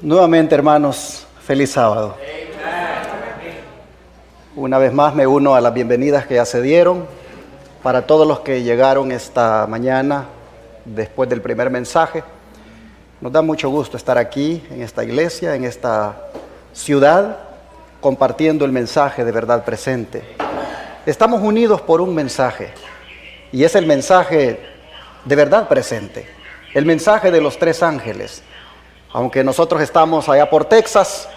Nuevamente, hermanos, feliz sábado. Una vez más me uno a las bienvenidas que ya se dieron. Para todos los que llegaron esta mañana después del primer mensaje, nos da mucho gusto estar aquí, en esta iglesia, en esta ciudad, compartiendo el mensaje de verdad presente. Estamos unidos por un mensaje, y es el mensaje de verdad presente, el mensaje de los tres ángeles. Aunque nosotros estamos allá por Texas,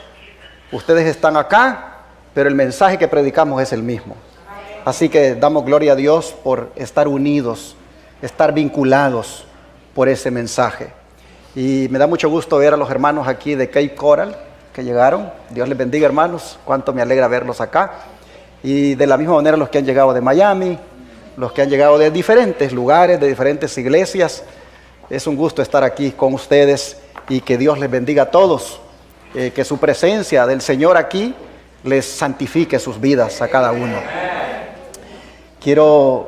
ustedes están acá, pero el mensaje que predicamos es el mismo. Así que damos gloria a Dios por estar unidos, estar vinculados por ese mensaje. Y me da mucho gusto ver a los hermanos aquí de Cape Coral que llegaron. Dios les bendiga, hermanos, cuánto me alegra verlos acá. Y de la misma manera los que han llegado de Miami, los que han llegado de diferentes lugares, de diferentes iglesias. Es un gusto estar aquí con ustedes. Y que Dios les bendiga a todos, que su presencia del Señor aquí les santifique sus vidas a cada uno. Quiero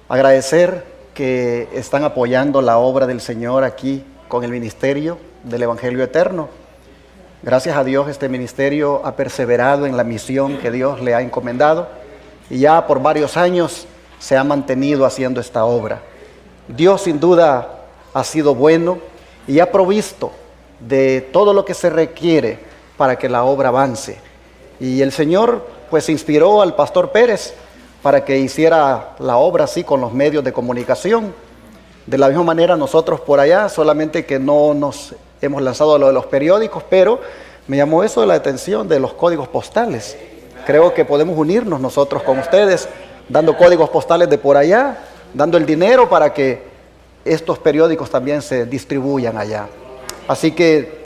agradecer que están apoyando la obra del Señor aquí con el ministerio del Evangelio Eterno. Gracias a Dios este ministerio ha perseverado en la misión que Dios le ha encomendado y ya por varios años se ha mantenido haciendo esta obra. Dios sin duda ha sido bueno y ha provisto de todo lo que se requiere para que la obra avance. Y el Señor pues inspiró al pastor Pérez para que hiciera la obra así con los medios de comunicación. De la misma manera nosotros por allá, solamente que no nos hemos lanzado a lo de los periódicos, pero me llamó eso de la atención de los códigos postales. Creo que podemos unirnos nosotros con ustedes, dando códigos postales de por allá, dando el dinero para que estos periódicos también se distribuyan allá. Así que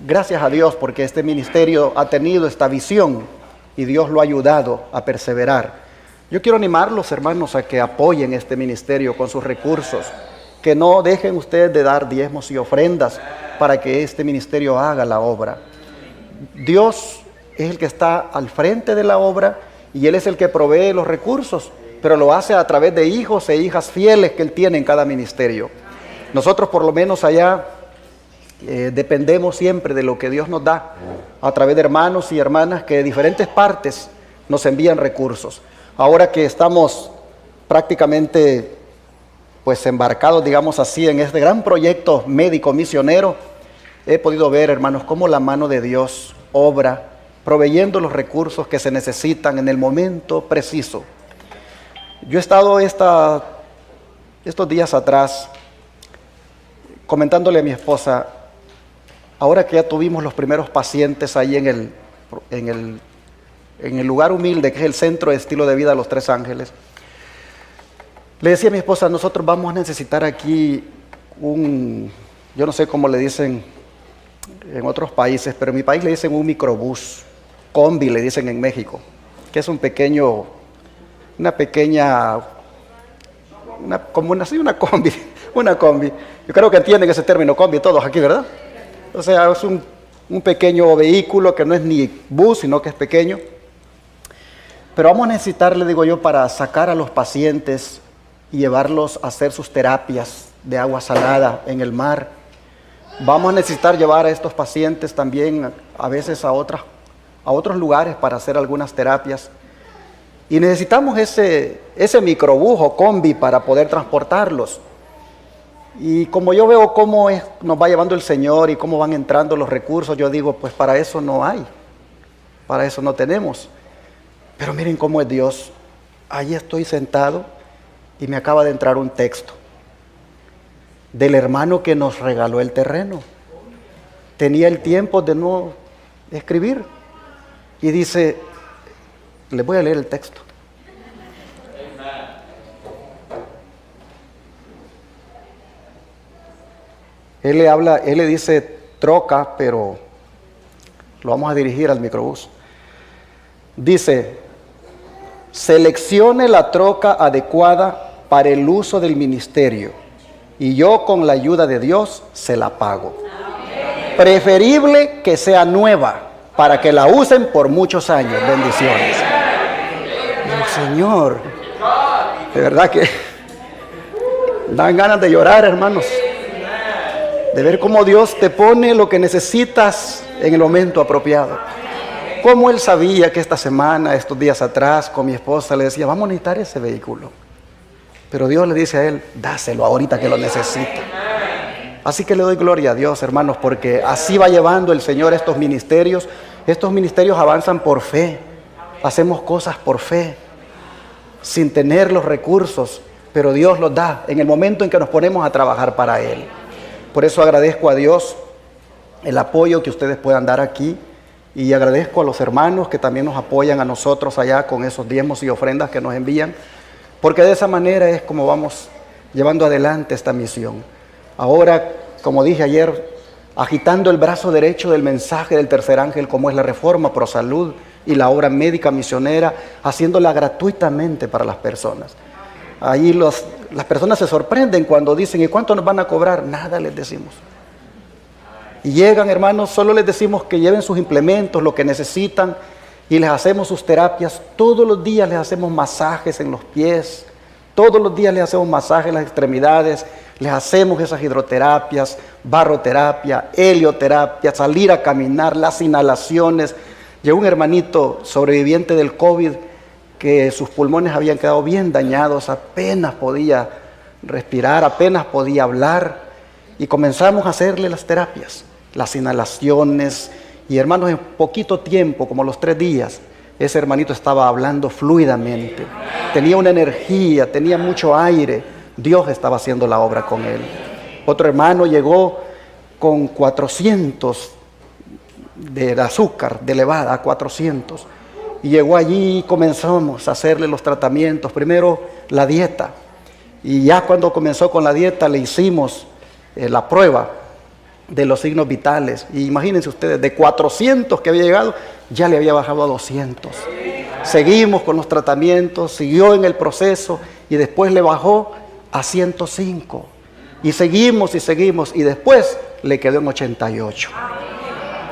gracias a Dios porque este ministerio ha tenido esta visión y Dios lo ha ayudado a perseverar. Yo quiero animarlos, hermanos, a que apoyen este ministerio con sus recursos, que no dejen ustedes de dar diezmos y ofrendas para que este ministerio haga la obra. Dios es el que está al frente de la obra y Él es el que provee los recursos, pero lo hace a través de hijos e hijas fieles que Él tiene en cada ministerio. Nosotros por lo menos allá dependemos siempre de lo que Dios nos da, a través de hermanos y hermanas que de diferentes partes nos envían recursos. Ahora que estamos prácticamente pues embarcados, digamos así, en este gran proyecto médico misionero, he podido ver, hermanos, cómo la mano de Dios obra, proveyendo los recursos que se necesitan en el momento preciso. Yo he estado estos días atrás comentándole a mi esposa, ahora que ya tuvimos los primeros pacientes ahí en el lugar humilde que es el Centro de Estilo de Vida Los Tres Ángeles, le decía a mi esposa, nosotros vamos a necesitar aquí yo no sé cómo le dicen en otros países, pero en mi país le dicen un microbús, combi le dicen en México, que es una combi. Yo creo que entienden ese término combi todos aquí, ¿verdad? O sea, es un pequeño vehículo que no es ni bus, sino que es pequeño. Pero vamos a necesitar, le digo yo, para sacar a los pacientes y llevarlos a hacer sus terapias de agua salada en el mar. Vamos a necesitar llevar a estos pacientes también a veces a otros lugares para hacer algunas terapias. Y necesitamos ese microbús o combi para poder transportarlos. Y como yo veo cómo nos va llevando el Señor y cómo van entrando los recursos, yo digo, pues para eso no hay, para eso no tenemos. Pero miren cómo es Dios. Allí estoy sentado y me acaba de entrar un texto del hermano que nos regaló el terreno. Tenía el tiempo de no escribir y dice, les voy a leer el texto. Él le dice troca, pero lo vamos a dirigir al microbús. Dice, seleccione la troca adecuada para el uso del ministerio y yo con la ayuda de Dios se la pago. Preferible que sea nueva para que la usen por muchos años. Bendiciones. Señor, de verdad que dan ganas de llorar, hermanos. de ver cómo Dios te pone lo que necesitas en el momento apropiado. Como Él sabía que esta semana, estos días atrás, con mi esposa le decía, vamos a necesitar ese vehículo. Pero Dios le dice a Él, dáselo ahorita que lo necesita. Así que le doy gloria a Dios, hermanos, porque así va llevando el Señor estos ministerios. Estos ministerios avanzan por fe. Hacemos cosas por fe, sin tener los recursos, pero Dios los da en el momento en que nos ponemos a trabajar para Él. Por eso agradezco a Dios el apoyo que ustedes puedan dar aquí, y agradezco a los hermanos que también nos apoyan a nosotros allá con esos diezmos y ofrendas que nos envían, porque de esa manera es como vamos llevando adelante esta misión. Ahora, como dije ayer, agitando el brazo derecho del mensaje del tercer ángel, como es la Reforma Pro Salud y la obra médica misionera, haciéndola gratuitamente para las personas. Ahí las personas se sorprenden cuando dicen, ¿y cuánto nos van a cobrar? Nada les decimos. Y llegan, hermanos, solo les decimos que lleven sus implementos, lo que necesitan, y les hacemos sus terapias. Todos los días les hacemos masajes en los pies, todos los días les hacemos masajes en las extremidades, les hacemos esas hidroterapias, barroterapia, helioterapia, salir a caminar, las inhalaciones. Llegó un hermanito sobreviviente del COVID que sus pulmones habían quedado bien dañados, apenas podía respirar, apenas podía hablar, y comenzamos a hacerle las terapias, las inhalaciones, y hermanos, en poquito tiempo, como los 3 días, ese hermanito estaba hablando fluidamente, tenía una energía, tenía mucho aire. Dios estaba haciendo la obra con él. Otro hermano llegó con 400 de azúcar, de elevada a 400, y llegó allí y comenzamos a hacerle los tratamientos, primero la dieta, y ya cuando comenzó con la dieta le hicimos la prueba de los signos vitales, y imagínense ustedes, de 400 que había llegado, ya le había bajado a 200. Seguimos con los tratamientos, siguió en el proceso, y después le bajó a 105, y seguimos, y después le quedó en 88.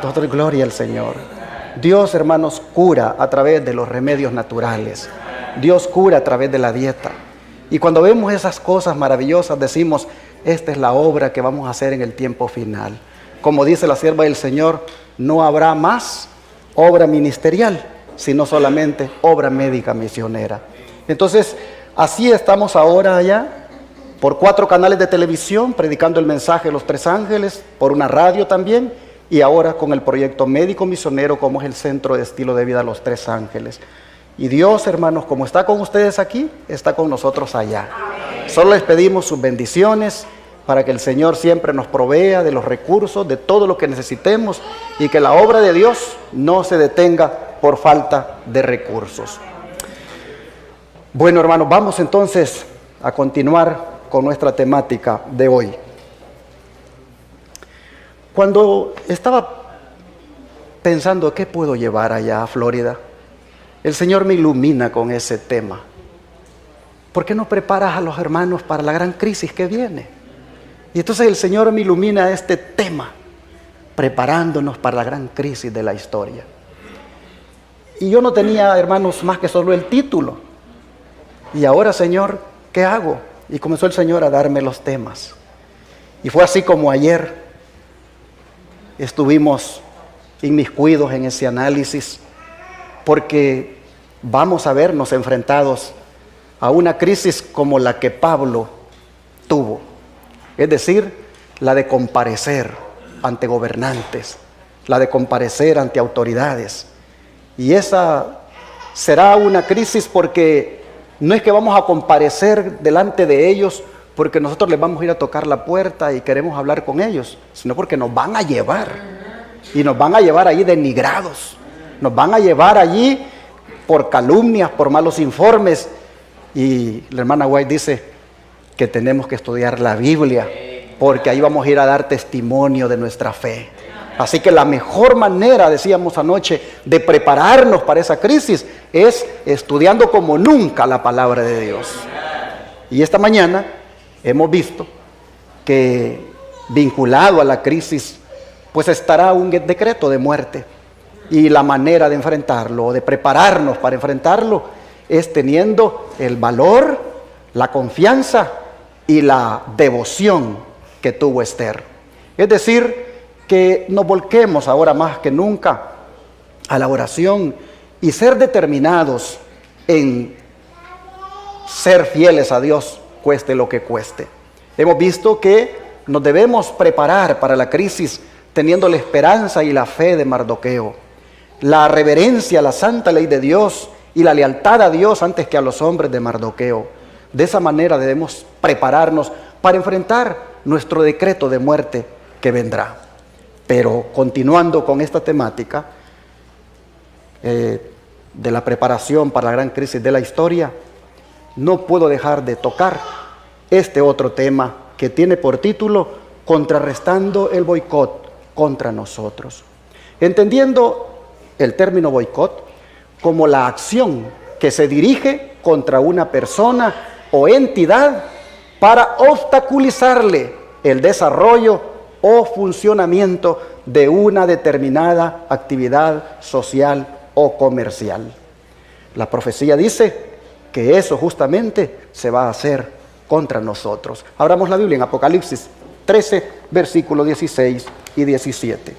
Toda gloria al Señor. Dios, hermanos, cura a través de los remedios naturales. Dios cura a través de la dieta. Y cuando vemos esas cosas maravillosas, decimos, esta es la obra que vamos a hacer en el tiempo final. Como dice la sierva del Señor, no habrá más obra ministerial, sino solamente obra médica misionera. Entonces, así estamos ahora allá, por 4 canales de televisión, predicando el mensaje de los 3 ángeles, por una radio también, y ahora con el proyecto médico misionero, como es el Centro de Estilo de Vida Los 3 Ángeles. Y Dios, hermanos, como está con ustedes aquí, está con nosotros allá. Solo les pedimos sus bendiciones para que el Señor siempre nos provea de los recursos, de todo lo que necesitemos, y que la obra de Dios no se detenga por falta de recursos. Bueno, hermanos, vamos entonces a continuar con nuestra temática de hoy. Cuando estaba pensando qué puedo llevar allá a Florida, el Señor me ilumina con ese tema. ¿Por qué no preparas a los hermanos para la gran crisis que viene? Y entonces el Señor me ilumina este tema, preparándonos para la gran crisis de la historia. Y yo no tenía, hermanos, más que solo el título. Y ahora, Señor, ¿qué hago? Y comenzó el Señor a darme los temas. Y fue así como ayer estuvimos inmiscuidos en ese análisis, porque vamos a vernos enfrentados a una crisis como la que Pablo tuvo, es decir, la de comparecer ante gobernantes, la de comparecer ante autoridades. Y esa será una crisis porque no es que vamos a comparecer delante de ellos porque nosotros les vamos a ir a tocar la puerta y queremos hablar con ellos, sino porque nos van a llevar, y nos van a llevar allí denigrados, nos van a llevar allí por calumnias, por malos informes. Y la hermana White dice que tenemos que estudiar la Biblia, porque ahí vamos a ir a dar testimonio de nuestra fe. Así que la mejor manera, decíamos anoche, de prepararnos para esa crisis es estudiando como nunca la palabra de Dios. Y esta mañana hemos visto que vinculado a la crisis, pues estará un decreto de muerte. Y la manera de enfrentarlo, o de prepararnos para enfrentarlo, es teniendo el valor, la confianza y la devoción que tuvo Esther. Es decir, que nos volquemos ahora más que nunca a la oración y ser determinados en ser fieles a Dios, cueste lo que cueste. Hemos visto que nos debemos preparar para la crisis teniendo la esperanza y la fe de Mardoqueo, la reverencia a la santa ley de Dios y la lealtad a Dios antes que a los hombres de Mardoqueo. De esa manera debemos prepararnos para enfrentar nuestro decreto de muerte que vendrá. Pero continuando con esta temática de la preparación para la gran crisis de la historia, no puedo dejar de tocar este otro tema que tiene por título Contrarrestando el boicot contra nosotros. Entendiendo el término boicot como la acción que se dirige contra una persona o entidad para obstaculizarle el desarrollo o funcionamiento de una determinada actividad social o comercial. La profecía dice que eso justamente se va a hacer contra nosotros. Abramos la Biblia en Apocalipsis 13, versículos 16 y 17.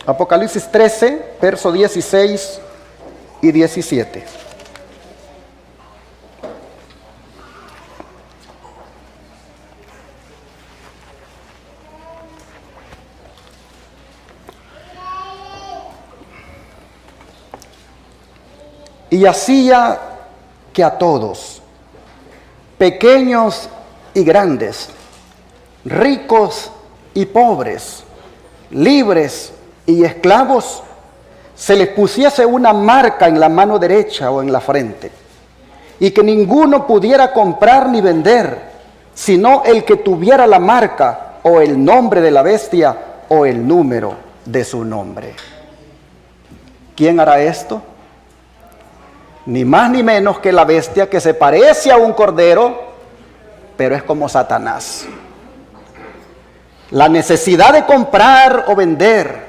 Apocalipsis 13, versos 16 y 17. Y hacía que a todos, pequeños y grandes, ricos y pobres, libres y esclavos, se les pusiese una marca en la mano derecha o en la frente, y que ninguno pudiera comprar ni vender, sino el que tuviera la marca o el nombre de la bestia o el número de su nombre. ¿Quién hará esto? Ni más ni menos que la bestia, que se parece a un cordero, pero es como Satanás. La necesidad de comprar o vender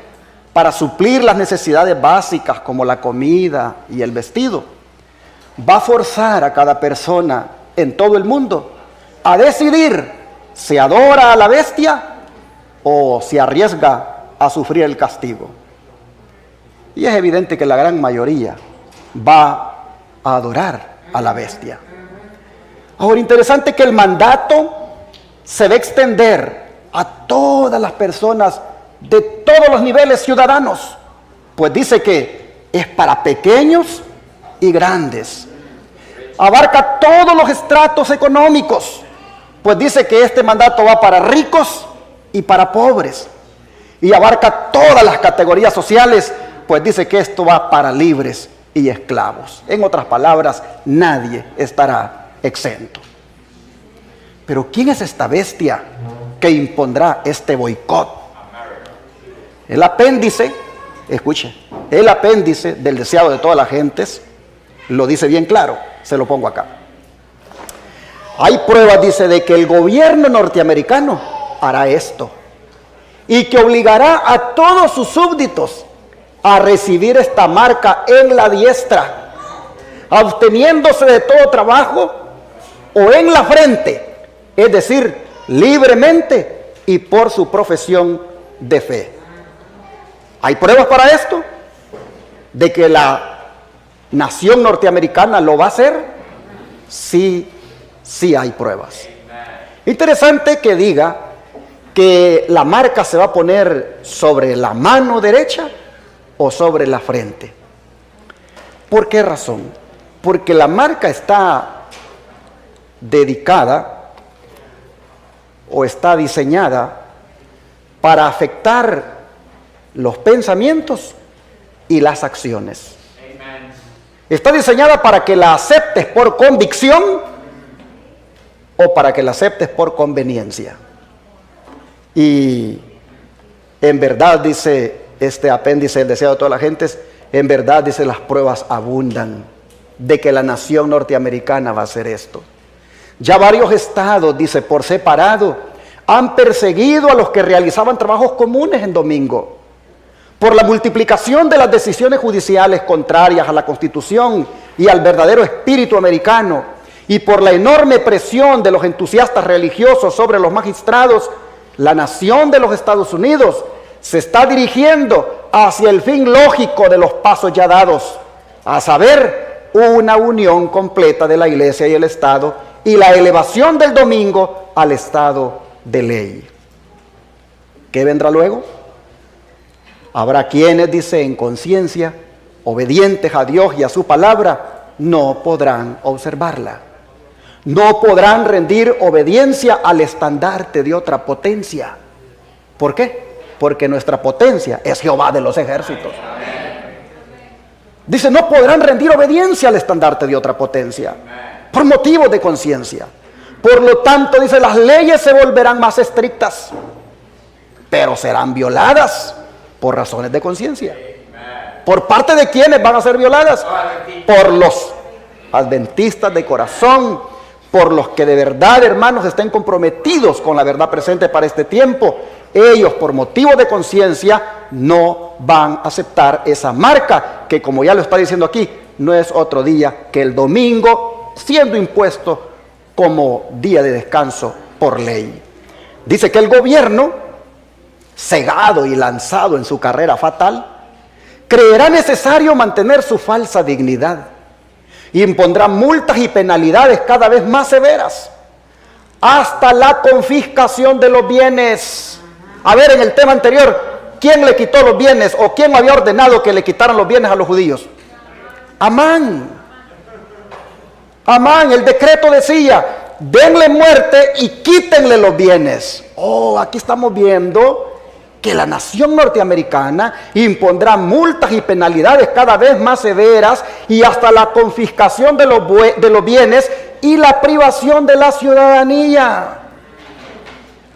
para suplir las necesidades básicas como la comida y el vestido va a forzar a cada persona en todo el mundo a decidir si adora a la bestia o si arriesga a sufrir el castigo. Y es evidente que la gran mayoría va a adorar a la bestia. Ahora, interesante que el mandato se va a extender a todas las personas de todos los niveles ciudadanos, pues dice que es para pequeños y grandes. Abarca todos los estratos económicos, pues dice que este mandato va para ricos y para pobres. Y abarca todas las categorías sociales, pues dice que esto va para libres y esclavos. En otras palabras, nadie estará exento. Pero ¿quién es esta bestia que impondrá este boicot? El apéndice, escuche, el apéndice del deseado de todas las gentes lo dice bien claro, se lo pongo acá. Hay pruebas, dice, de que el gobierno norteamericano hará esto y que obligará a todos sus súbditos a recibir esta marca en la diestra, absteniéndose de todo trabajo, o en la frente, es decir, libremente y por su profesión de fe. ¿Hay pruebas para esto? ¿De que la nación norteamericana lo va a hacer? Sí, sí hay pruebas. Interesante que diga que la marca se va a poner sobre la mano derecha o sobre la frente. ¿Por qué razón? Porque la marca está dedicada o está diseñada para afectar los pensamientos y las acciones. Está diseñada para que la aceptes por convicción o para que la aceptes por conveniencia. Y en verdad, dice este apéndice del deseo de todas las gentes, en verdad, dice, las pruebas abundan de que la nación norteamericana va a hacer esto. Ya varios estados, dice, por separado, han perseguido a los que realizaban trabajos comunes en domingo, por la multiplicación de las decisiones judiciales contrarias a la Constitución y al verdadero espíritu americano, y por la enorme presión de los entusiastas religiosos sobre los magistrados, la nación de los Estados Unidos se está dirigiendo hacia el fin lógico de los pasos ya dados, a saber, una unión completa de la Iglesia y el Estado, y la elevación del domingo al estado de ley. ¿Qué vendrá luego? Habrá quienes, dice, en conciencia, obedientes a Dios y a su palabra, no podrán observarla. No podrán rendir obediencia al estandarte de otra potencia. ¿Por qué? Porque nuestra potencia es Jehová de los ejércitos. Dice, no podrán rendir obediencia al estandarte de otra potencia, por motivos de conciencia. Por lo tanto, dice, las leyes se volverán más estrictas, pero serán violadas por razones de conciencia. ¿Por parte de quiénes van a ser violadas? Por los adventistas de corazón, por los que de verdad, hermanos, estén comprometidos con la verdad presente para este tiempo. Ellos, por motivo de conciencia, no van a aceptar esa marca, que como ya lo está diciendo aquí, no es otro día que el domingo, siendo impuesto como día de descanso por ley. Dice que el gobierno, cegado y lanzado en su carrera fatal, creerá necesario mantener su falsa dignidad y impondrá multas y penalidades cada vez más severas, hasta la confiscación de los bienes. A ver, en el tema anterior, ¿quién le quitó los bienes o quién había ordenado que le quitaran los bienes a los judíos? Amán. Amán, el decreto decía, denle muerte y quítenle los bienes. Oh, aquí estamos viendo que la nación norteamericana impondrá multas y penalidades cada vez más severas y hasta la confiscación de los bienes y la privación de la ciudadanía.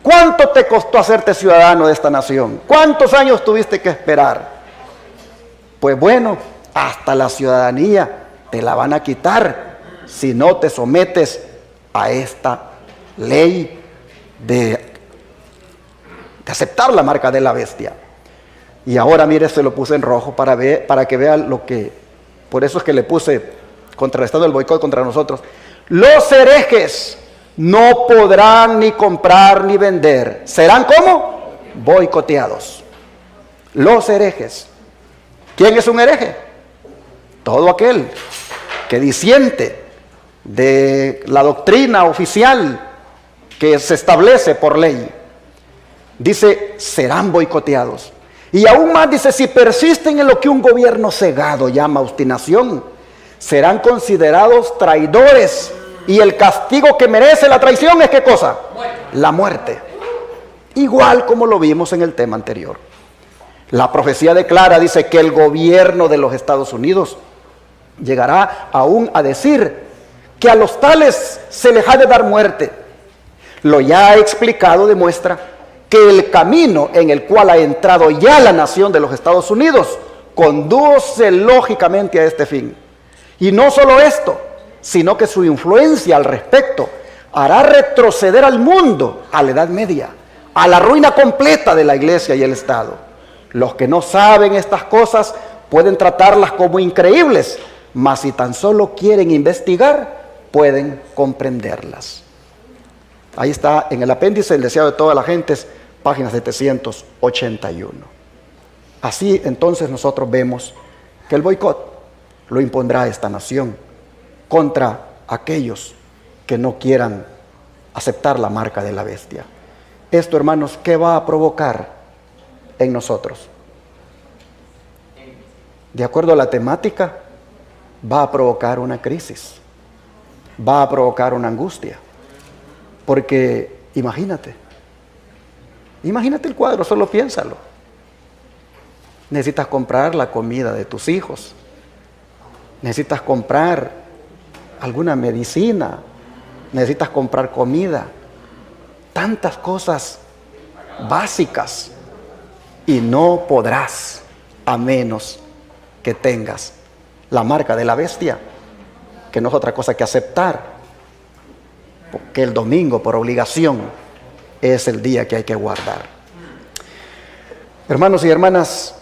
¿Cuánto te costó hacerte ciudadano de esta nación? ¿Cuántos años tuviste que esperar? Pues bueno, hasta la ciudadanía te la van a quitar si no te sometes a esta ley de aceptar la marca de la bestia. Y ahora mire, se lo puse en rojo para que vean lo que, por eso es que le puse contrarrestando el boicot contra nosotros. Los herejes no podrán ni comprar ni vender. ¿Serán cómo? Boicoteados. Los herejes. ¿Quién es un hereje? Todo aquel que disiente de la doctrina oficial que se establece por ley. Dice, serán boicoteados. Y aún más dice, si persisten en lo que un gobierno cegado llama obstinación, serán considerados traidores. Y el castigo que merece la traición es ¿qué cosa? La muerte. Igual como lo vimos en el tema anterior. La profecía declara, dice, que el gobierno de los Estados Unidos llegará aún a decir que a los tales se les ha de dar muerte. Lo ya explicado demuestra que el camino en el cual ha entrado ya la nación de los Estados Unidos conduce lógicamente a este fin. Y no solo esto, sino que su influencia al respecto hará retroceder al mundo a la Edad Media, a la ruina completa de la Iglesia y el Estado. Los que no saben estas cosas pueden tratarlas como increíbles, mas si tan solo quieren investigar, pueden comprenderlas. Ahí está en el apéndice El deseo de todas las gentes, página 781. Así entonces nosotros vemos que el boicot lo impondrá esta nación contra aquellos que no quieran aceptar la marca de la bestia. Esto, hermanos, ¿qué va a provocar en nosotros? De acuerdo a la temática, va a provocar una crisis, va a provocar una angustia, porque imagínate el cuadro, solo piénsalo. Necesitas comprar la comida de tus hijos, necesitas comprar alguna medicina, necesitas comprar comida, tantas cosas básicas, y no podrás a menos que tengas la marca de la bestia, que no es otra cosa que aceptar, porque el domingo por obligación es el día que hay que guardar. Hermanos y hermanas,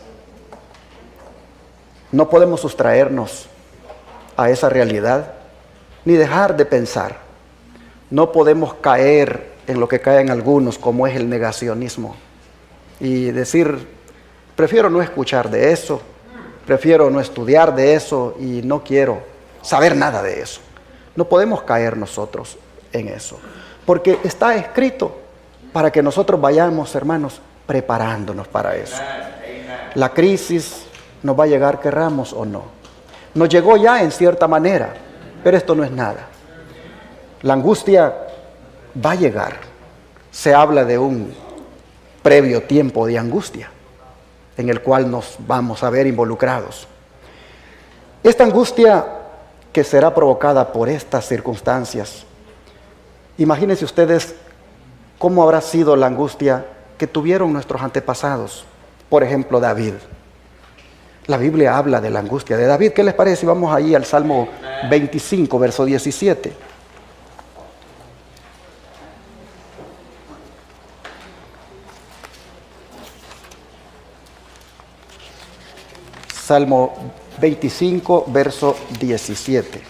No podemos sustraernos a esa realidad, ni dejar de pensar. No podemos caer en lo que caen algunos, como es el negacionismo, y decir, prefiero no escuchar de eso, prefiero no estudiar de eso y no quiero saber nada de eso. No podemos caer nosotros en eso, porque está escrito para que nosotros vayamos, hermanos, preparándonos para eso. La crisis nos va a llegar, querramos o no. Nos llegó ya en cierta manera, pero esto no es nada. La angustia va a llegar. Se habla de un previo tiempo de angustia en el cual nos vamos a ver involucrados. Esta angustia que será provocada por estas circunstancias, imagínense ustedes cómo habrá sido la angustia que tuvieron nuestros antepasados. Por ejemplo, David. La Biblia habla de la angustia de David. ¿Qué les parece si vamos ahí al Salmo 25, verso 17? Salmo 25, verso 17.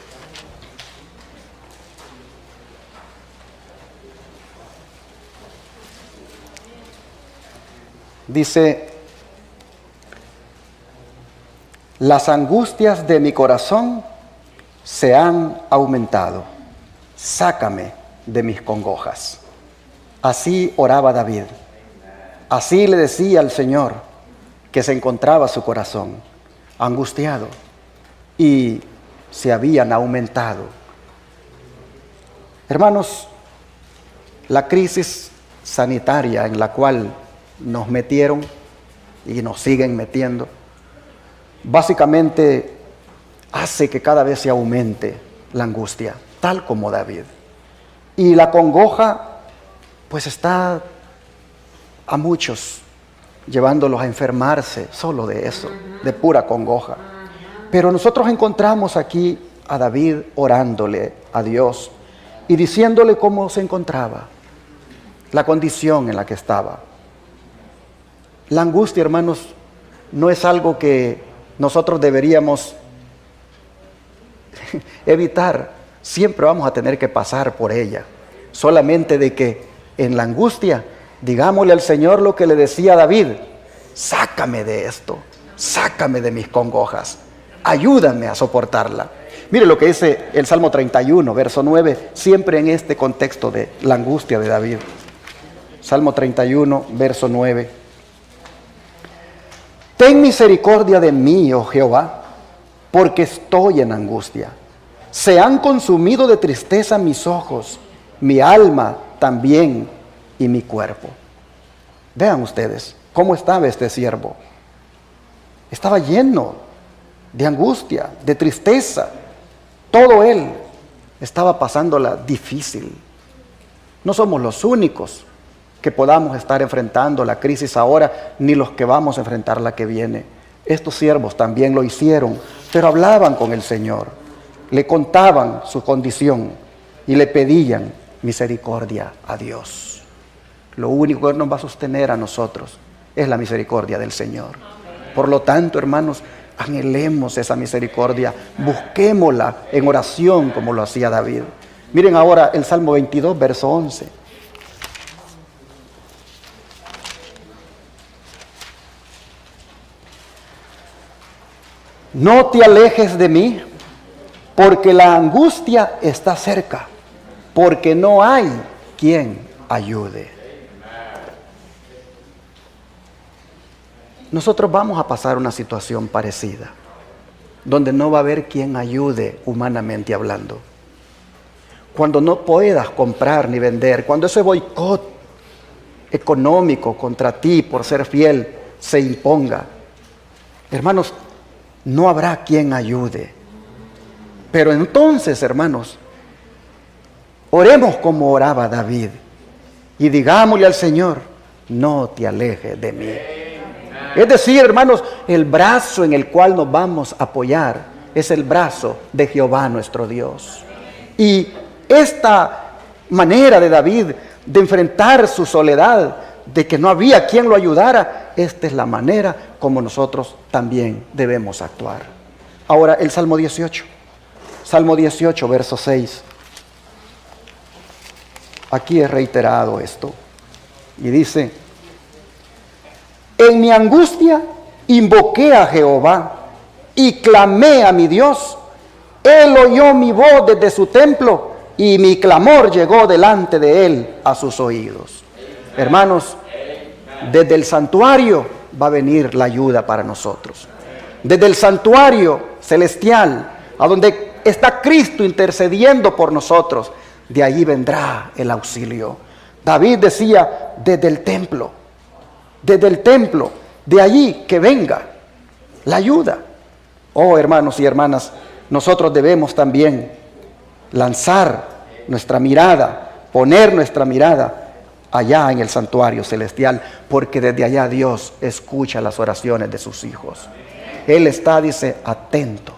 Dice: las angustias de mi corazón se han aumentado. Sácame de mis congojas. Así oraba David. Así le decía al Señor que se encontraba su corazón angustiado y se habían aumentado. Hermanos, la crisis sanitaria en la cual nos metieron y nos siguen metiendo, básicamente hace que cada vez se aumente la angustia, tal como David. Y la congoja, pues está a muchos llevándolos a enfermarse solo de eso, de pura congoja. Pero nosotros encontramos aquí a David orándole a Dios y diciéndole cómo se encontraba, la condición en la que estaba. La angustia, hermanos, no es algo que nosotros deberíamos evitar. Siempre vamos a tener que pasar por ella. Solamente de que en la angustia digámosle al Señor lo que le decía a David: sácame de esto, sácame de mis congojas, ayúdame a soportarla. Mire lo que dice el Salmo 31, verso 9, siempre en este contexto de la angustia de David. Salmo 31, verso 9. Ten misericordia de mí, oh Jehová, porque estoy en angustia. Se han consumido de tristeza mis ojos, mi alma también y mi cuerpo. Vean ustedes cómo estaba este siervo. Estaba lleno de angustia, de tristeza. Todo él estaba pasándola difícil. No somos los únicos que podamos estar enfrentando la crisis ahora, ni los que vamos a enfrentar la que viene. Estos siervos también lo hicieron, pero hablaban con el Señor, le contaban su condición y le pedían misericordia a Dios. Lo único que nos va a sostener a nosotros es la misericordia del Señor. Por lo tanto, hermanos, anhelemos esa misericordia, busquémosla en oración como lo hacía David. Miren ahora el Salmo 22, verso 11. No te alejes de mí, porque la angustia está cerca, porque no hay quien ayude. Nosotros vamos a pasar una situación parecida, donde no va a haber quien ayude humanamente hablando. Cuando no puedas comprar ni vender, cuando ese boicot económico contra ti por ser fiel se imponga, hermanos, no habrá quien ayude. Pero entonces, hermanos, oremos como oraba David y digámosle al Señor: no te alejes de mí. Es decir, hermanos, el brazo en el cual nos vamos a apoyar es el brazo de Jehová nuestro Dios. Y esta manera de David de enfrentar su soledad de que no había quien lo ayudara, esta es la manera como nosotros también debemos actuar. Ahora el Salmo 18. Salmo 18, verso 6. Aquí es reiterado esto. Y dice: en mi angustia invoqué a Jehová y clamé a mi Dios. Él oyó mi voz desde su templo y mi clamor llegó delante de él a sus oídos. Hermanos, desde el santuario va a venir la ayuda para nosotros. Desde el santuario celestial, a donde está Cristo intercediendo por nosotros, de allí vendrá el auxilio. David decía: desde el templo, de allí que venga la ayuda. Oh, hermanos y hermanas, nosotros debemos también lanzar nuestra mirada, poner nuestra mirada allá en el santuario celestial, porque desde allá Dios escucha las oraciones de sus hijos. Él está, dice, atento,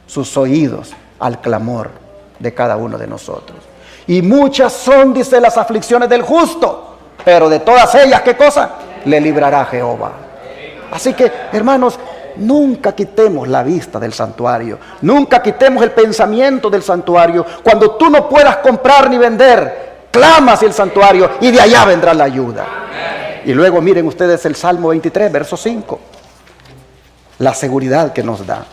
sus oídos al clamor de cada uno de nosotros. Y muchas son, dice, las aflicciones del justo, pero de todas ellas, ¿qué cosa? Le librará Jehová. Así que, hermanos, nunca quitemos la vista del santuario, nunca quitemos el pensamiento del santuario. Cuando tú no puedas comprar ni vender, clama hacia el santuario y de allá vendrá la ayuda. Y luego miren ustedes el Salmo 23, verso 5, la seguridad que nos da.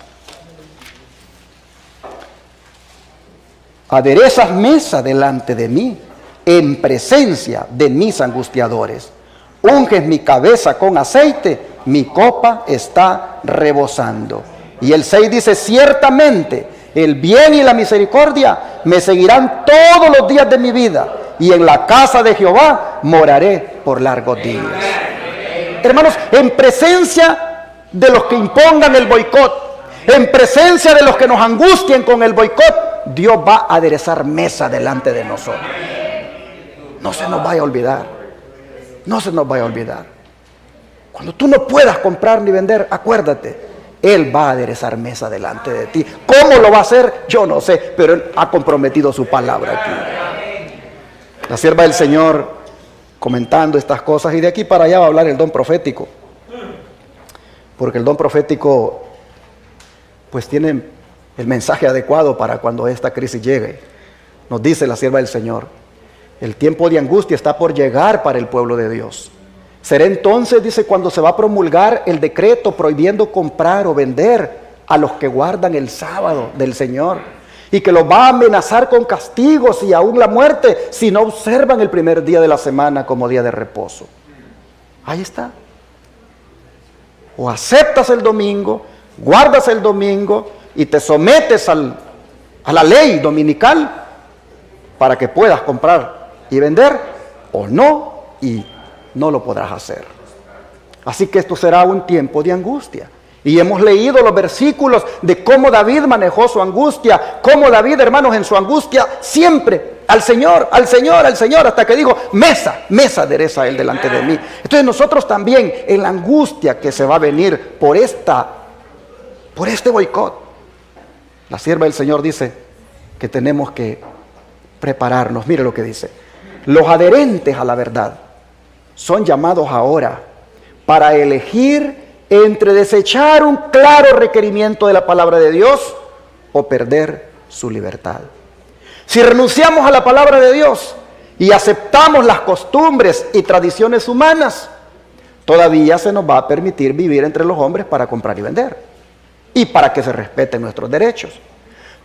Aderezas mesa delante de mí, en presencia de mis angustiadores. Unges mi cabeza con aceite, mi copa está rebosando. Y el 6 dice: ciertamente el bien y la misericordia me seguirán todos los días de mi vida, y en la casa de Jehová moraré por largos días. Hermanos, en presencia de los que impongan el boicot, en presencia de los que nos angustien con el boicot, Dios va a aderezar mesa delante de nosotros. No se nos vaya a olvidar. No se nos vaya a olvidar. Cuando tú no puedas comprar ni vender, acuérdate, Él va a aderezar mesa delante de ti. ¿Cómo lo va a hacer? Yo no sé, pero Él ha comprometido su palabra aquí. La sierva del Señor comentando estas cosas, y de aquí para allá va a hablar el don profético. Porque el don profético pues tiene el mensaje adecuado para cuando esta crisis llegue. Nos dice la sierva del Señor: el tiempo de angustia está por llegar para el pueblo de Dios. Será entonces, dice, cuando se va a promulgar el decreto prohibiendo comprar o vender a los que guardan el sábado del Señor, y que los va a amenazar con castigos y aún la muerte si no observan el primer día de la semana como día de reposo. Ahí está. O aceptas el domingo, guardas el domingo y te sometes a la ley dominical para que puedas comprar y vender, o no, y no lo podrás hacer. Así que esto será un tiempo de angustia. Y hemos leído los versículos de cómo David manejó su angustia, cómo David, hermanos, en su angustia siempre al Señor, al Señor, al Señor, hasta que dijo: mesa adereza Él delante de mí. Entonces nosotros también, en la angustia que se va a venir por este boicot, la sierva del Señor dice que tenemos que prepararnos. Mire lo que dice: los adherentes a la verdad son llamados ahora para elegir entre desechar un claro requerimiento de la palabra de Dios o perder su libertad. Si renunciamos a la palabra de Dios y aceptamos las costumbres y tradiciones humanas, todavía se nos va a permitir vivir entre los hombres para comprar y vender y para que se respeten nuestros derechos.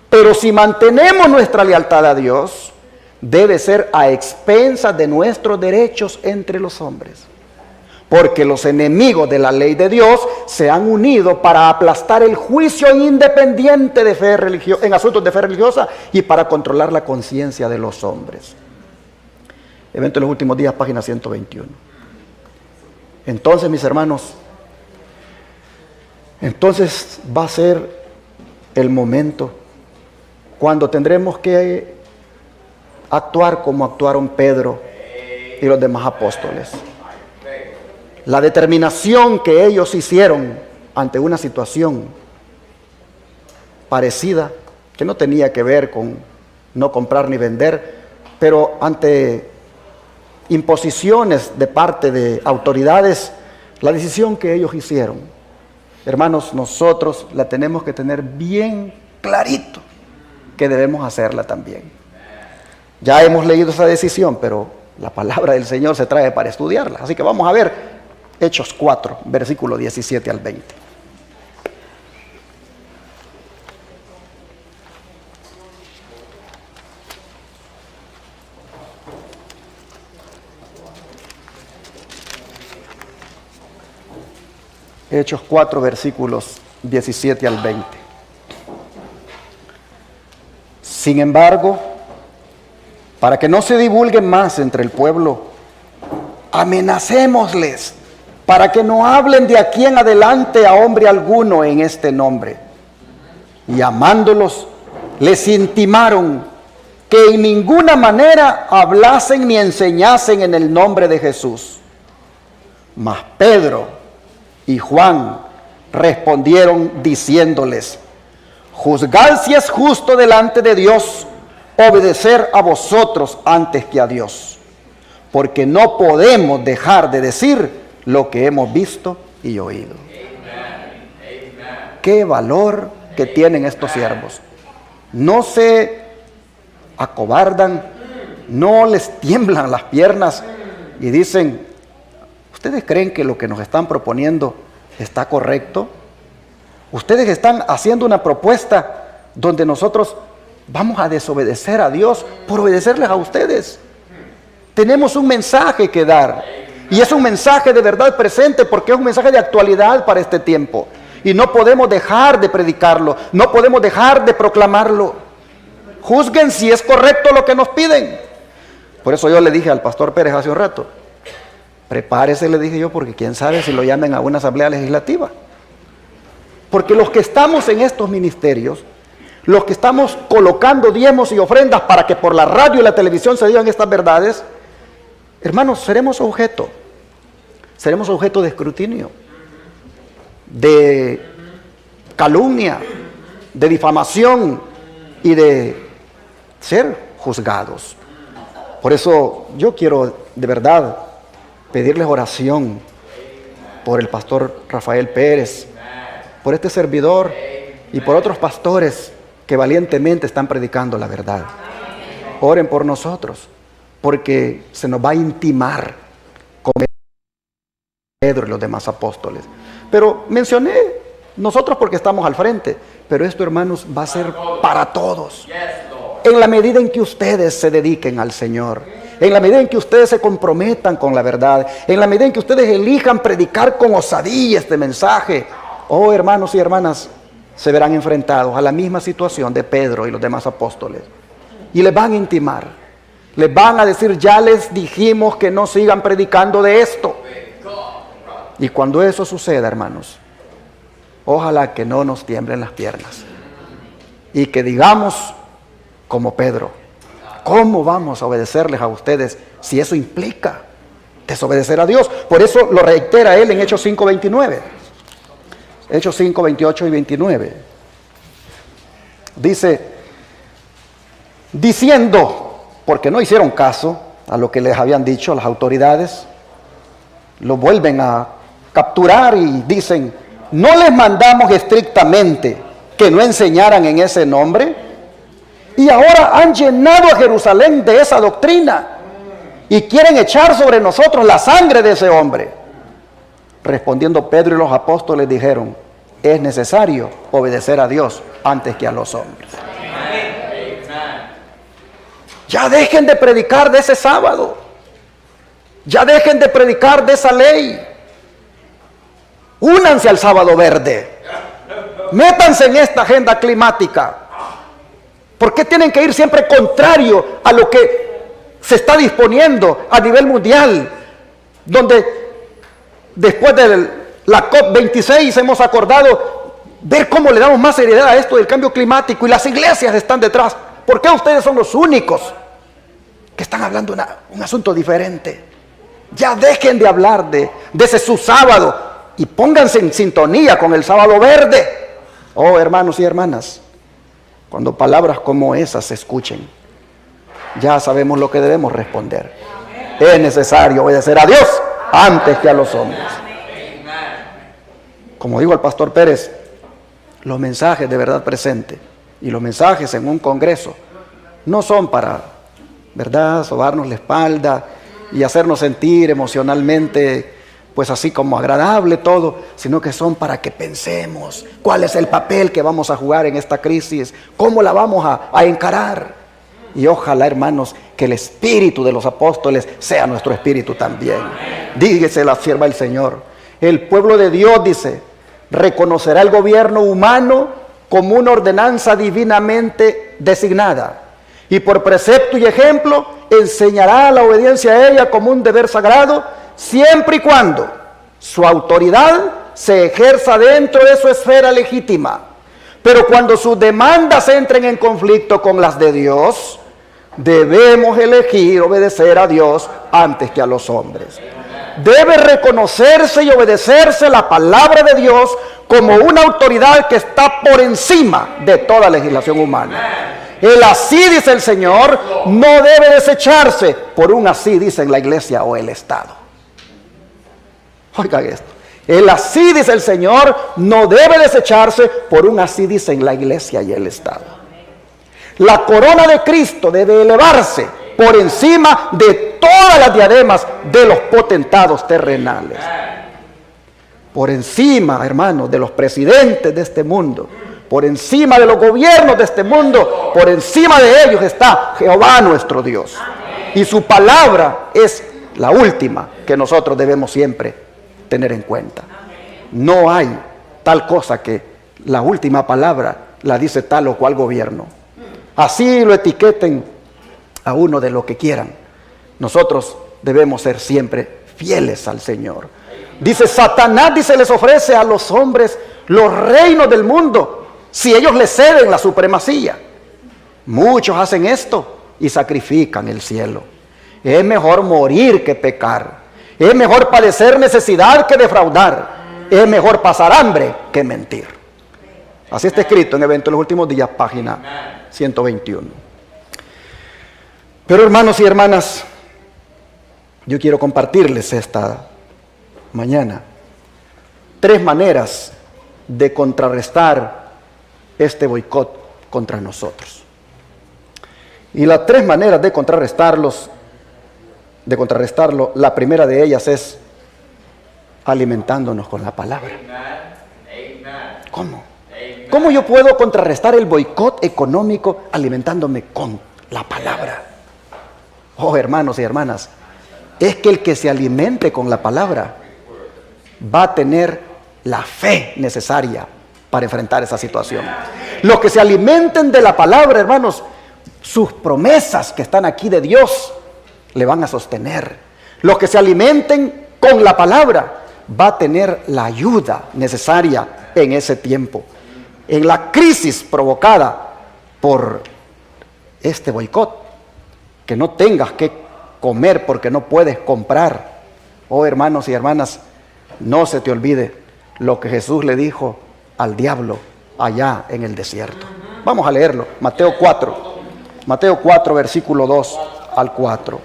Pero si mantenemos nuestra lealtad a Dios, debe ser a expensas de nuestros derechos entre los hombres. Porque los enemigos de la ley de Dios se han unido para aplastar el juicio independiente de fe en asuntos de fe religiosa y para controlar la conciencia de los hombres. Evento de los últimos días, página 121. Entonces, mis hermanos, entonces va a ser el momento cuando tendremos que actuar como actuaron Pedro y los demás apóstoles. La determinación que ellos hicieron ante una situación parecida, que no tenía que ver con no comprar ni vender, pero ante imposiciones de parte de autoridades, la decisión que ellos hicieron, hermanos, nosotros la tenemos que tener bien clarito que debemos hacerla también. Ya hemos leído esa decisión, pero la palabra del Señor se trae para estudiarla. Así que vamos a ver Hechos 4, versículo 17 al 20. Hechos 4, versículos 17 al 20. Sin embargo, para que no se divulgue más entre el pueblo, amenacémosles para que no hablen de aquí en adelante a hombre alguno en este nombre. Y llamándolos, les intimaron que en ninguna manera hablasen ni enseñasen en el nombre de Jesús. Mas Pedro y Juan respondieron diciéndoles: juzgad si es justo delante de Dios obedecer a vosotros antes que a Dios, porque no podemos dejar de decir lo que hemos visto y oído. Qué valor que tienen estos siervos. No se acobardan, no les tiemblan las piernas y dicen: ¿ustedes creen que lo que nos están proponiendo está correcto? Ustedes están haciendo una propuesta donde nosotros vamos a desobedecer a Dios por obedecerles a ustedes. Tenemos un mensaje que dar, y es un mensaje de verdad presente, porque es un mensaje de actualidad para este tiempo, y no podemos dejar de predicarlo, no podemos dejar de proclamarlo. Juzguen si es correcto lo que nos piden. Por eso yo le dije al pastor Pérez hace un rato: prepárese, le dije yo, porque quién sabe si lo llamen a una asamblea legislativa. Porque los que estamos en estos ministerios, los que estamos colocando diezmos y ofrendas para que por la radio y la televisión se digan estas verdades, hermanos, seremos objeto de escrutinio, de calumnia, de difamación y de ser juzgados. Por eso yo quiero de verdad pedirles oración por el pastor Rafael Pérez, por este servidor y por otros pastores que valientemente están predicando la verdad. Oren por nosotros, porque se nos va a intimar como Pedro y los demás apóstoles. Pero mencioné nosotros porque estamos al frente, pero esto, hermanos, va a ser para todos. En la medida en que ustedes se dediquen al Señor, en la medida en que ustedes se comprometan con la verdad, en la medida en que ustedes elijan predicar con osadía este mensaje, oh hermanos y hermanas, se verán enfrentados a la misma situación de Pedro y los demás apóstoles. Y les van a intimar, les van a decir: ya les dijimos que no sigan predicando de esto. Y cuando eso suceda, hermanos, ojalá que no nos tiemblen las piernas y que digamos como Pedro: ¿cómo vamos a obedecerles a ustedes si eso implica desobedecer a Dios? Por eso lo reitera él en Hechos 5:29. Hechos 5, 28 y 29. Dice: diciendo, porque no hicieron caso a lo que les habían dicho las autoridades, lo vuelven a capturar y dicen: ¿no les mandamos estrictamente que no enseñaran en ese nombre? Y ahora han llenado a Jerusalén de esa doctrina y quieren echar sobre nosotros la sangre de ese hombre. Respondiendo Pedro y los apóstoles dijeron: es necesario obedecer a Dios antes que a los hombres. Ya dejen de predicar de ese sábado. Ya dejen de predicar de esa ley. Únanse al sábado verde. Métanse en esta agenda climática. ¿Por qué tienen que ir siempre contrario a lo que se está disponiendo a nivel mundial? Donde después de la COP26 hemos acordado ver cómo le damos más seriedad a esto del cambio climático, y las iglesias están detrás. ¿Por qué ustedes son los únicos que están hablando un asunto diferente? Ya dejen de hablar de ese su sábado y pónganse en sintonía con el sábado verde. Oh, hermanos y hermanas, cuando palabras como esas se escuchen, ya sabemos lo que debemos responder. Es necesario obedecer a Dios antes que a los hombres. Como digo al pastor Pérez, los mensajes de verdad presente y los mensajes en un congreso no son para, ¿verdad?, sobarnos la espalda y hacernos sentir emocionalmente, pues así como agradable todo, sino que son para que pensemos cuál es el papel que vamos a jugar en esta crisis, cómo la vamos a encarar. Y ojalá, hermanos, que el espíritu de los apóstoles sea nuestro espíritu también. Dígase la sierva del Señor. El pueblo de Dios, dice, reconocerá el gobierno humano como una ordenanza divinamente designada. Y por precepto y ejemplo, enseñará la obediencia a ella como un deber sagrado, siempre y cuando su autoridad se ejerza dentro de su esfera legítima. Pero cuando sus demandas entren en conflicto con las de Dios, debemos elegir obedecer a Dios antes que a los hombres. Debe reconocerse y obedecerse la palabra de Dios como una autoridad que está por encima de toda legislación humana. El así, dice el Señor, no debe desecharse por un así, dice la iglesia o el Estado. Oigan esto. El así, dice el Señor, no debe desecharse por un así, dicen la iglesia y el Estado. La corona de Cristo debe elevarse por encima de todas las diademas de los potentados terrenales. Por encima, hermanos, de los presidentes de este mundo, por encima de los gobiernos de este mundo, por encima de ellos está Jehová nuestro Dios. Y su palabra es la última que nosotros debemos siempre tener en cuenta. No hay tal cosa que la última palabra la dice tal o cual gobierno. Así lo etiqueten a uno de lo que quieran. Nosotros debemos ser siempre fieles al Señor. Dice, Satanás, dice, les ofrece a los hombres los reinos del mundo si ellos le ceden la supremacía. Muchos hacen esto y sacrifican el cielo. Es mejor morir que pecar. Es mejor padecer necesidad que defraudar. Es mejor pasar hambre que mentir. Así está escrito en Eventos de los Últimos Días, página 121. Pero hermanos y hermanas, yo quiero compartirles esta mañana 3 maneras de contrarrestar este boicot contra nosotros. Y las 3 maneras de contrarrestarlo, la primera de ellas es alimentándonos con la palabra. ¿Cómo? ¿Cómo yo puedo contrarrestar el boicot económico alimentándome con la palabra? Oh, hermanos y hermanas, es que el que se alimente con la palabra va a tener la fe necesaria para enfrentar esa situación. Los que se alimenten de la palabra, hermanos, sus promesas que están aquí de Dios le van a sostener. Los que se alimenten con la palabra va a tener la ayuda necesaria en ese tiempo. En la crisis provocada por este boicot, que no tengas que comer porque no puedes comprar. Oh, hermanos y hermanas, no se te olvide lo que Jesús le dijo al diablo allá en el desierto. Vamos a leerlo, Mateo 4, versículo 2 al 4.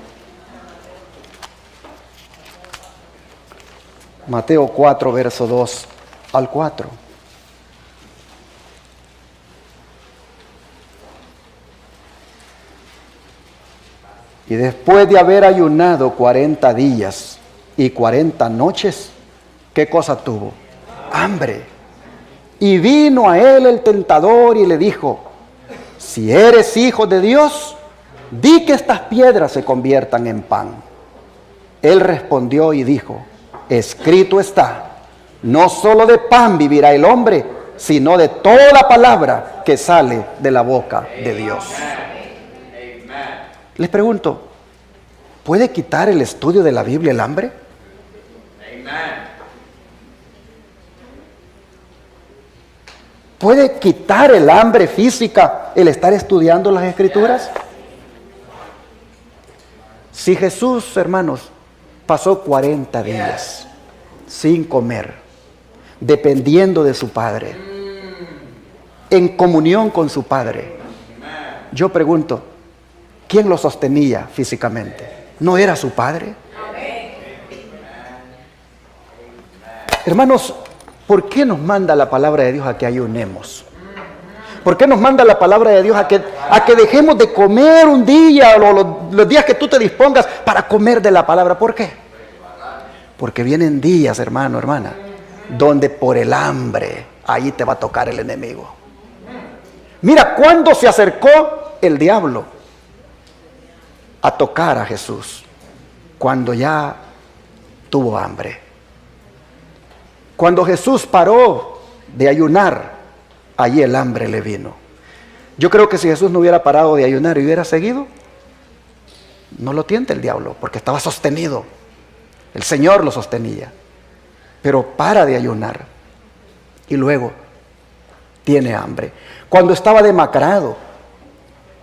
Mateo 4, verso 2 al 4. Y después de haber ayunado 40 días y 40 noches, ¿qué cosa tuvo? Hambre. Y vino a él el tentador y le dijo, si eres hijo de Dios, di que estas piedras se conviertan en pan. Él respondió y dijo, escrito está, no solo de pan vivirá el hombre, sino de toda la palabra que sale de la boca de Dios. Les pregunto, ¿puede quitar el estudio de la Biblia el hambre? ¿Puede quitar el hambre física el estar estudiando las Escrituras? Si Jesús, hermanos, pasó 40 días sin comer, dependiendo de su Padre, en comunión con su Padre, yo pregunto, ¿quién lo sostenía físicamente? ¿No era su padre? Hermanos, ¿por qué nos manda la palabra de Dios a que ayunemos? ¿Por qué nos manda la palabra de Dios a que dejemos de comer un día o los días que tú te dispongas para comer de la palabra? ¿Por qué? Porque vienen días, hermano, hermana, donde por el hambre ahí te va a tocar el enemigo. Mira, cuando se acercó el diablo a tocar a Jesús, cuando ya tuvo hambre. Cuando Jesús paró de ayunar, allí el hambre le vino. Yo creo que si Jesús no hubiera parado de ayunar y hubiera seguido, no lo tienta el diablo, porque estaba sostenido. El Señor lo sostenía. Pero para de ayunar y luego tiene hambre. Cuando estaba demacrado,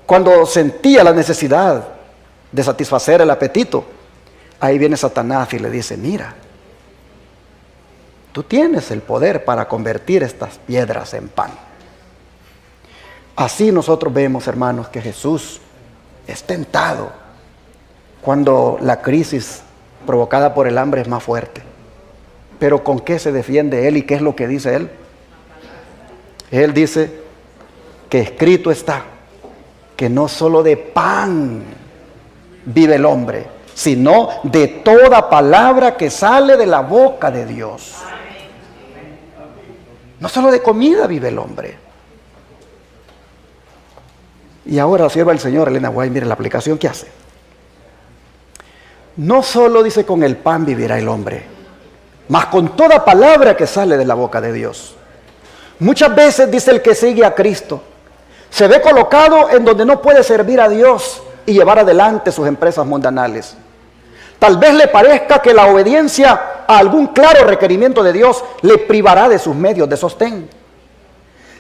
cuando sentía la necesidad de satisfacer el apetito, ahí viene Satanás y le dice, mira, tú tienes el poder para convertir estas piedras en pan. Así nosotros vemos, hermanos, que Jesús es tentado cuando la crisis provocada por el hambre es más fuerte. Pero ¿con qué se defiende Él y qué es lo que dice Él? Él dice que escrito está que no solo de pan vive el hombre, sino de toda palabra que sale de la boca de Dios. No solo de comida vive el hombre. Y ahora sirva el Señor, Elena White, mire la aplicación que hace. No solo dice con el pan vivirá el hombre, mas con toda palabra que sale de la boca de Dios. Muchas veces, dice el que sigue a Cristo, se ve colocado en donde no puede servir a Dios y llevar adelante sus empresas mundanales. Tal vez le parezca que la obediencia a algún claro requerimiento de Dios le privará de sus medios de sostén.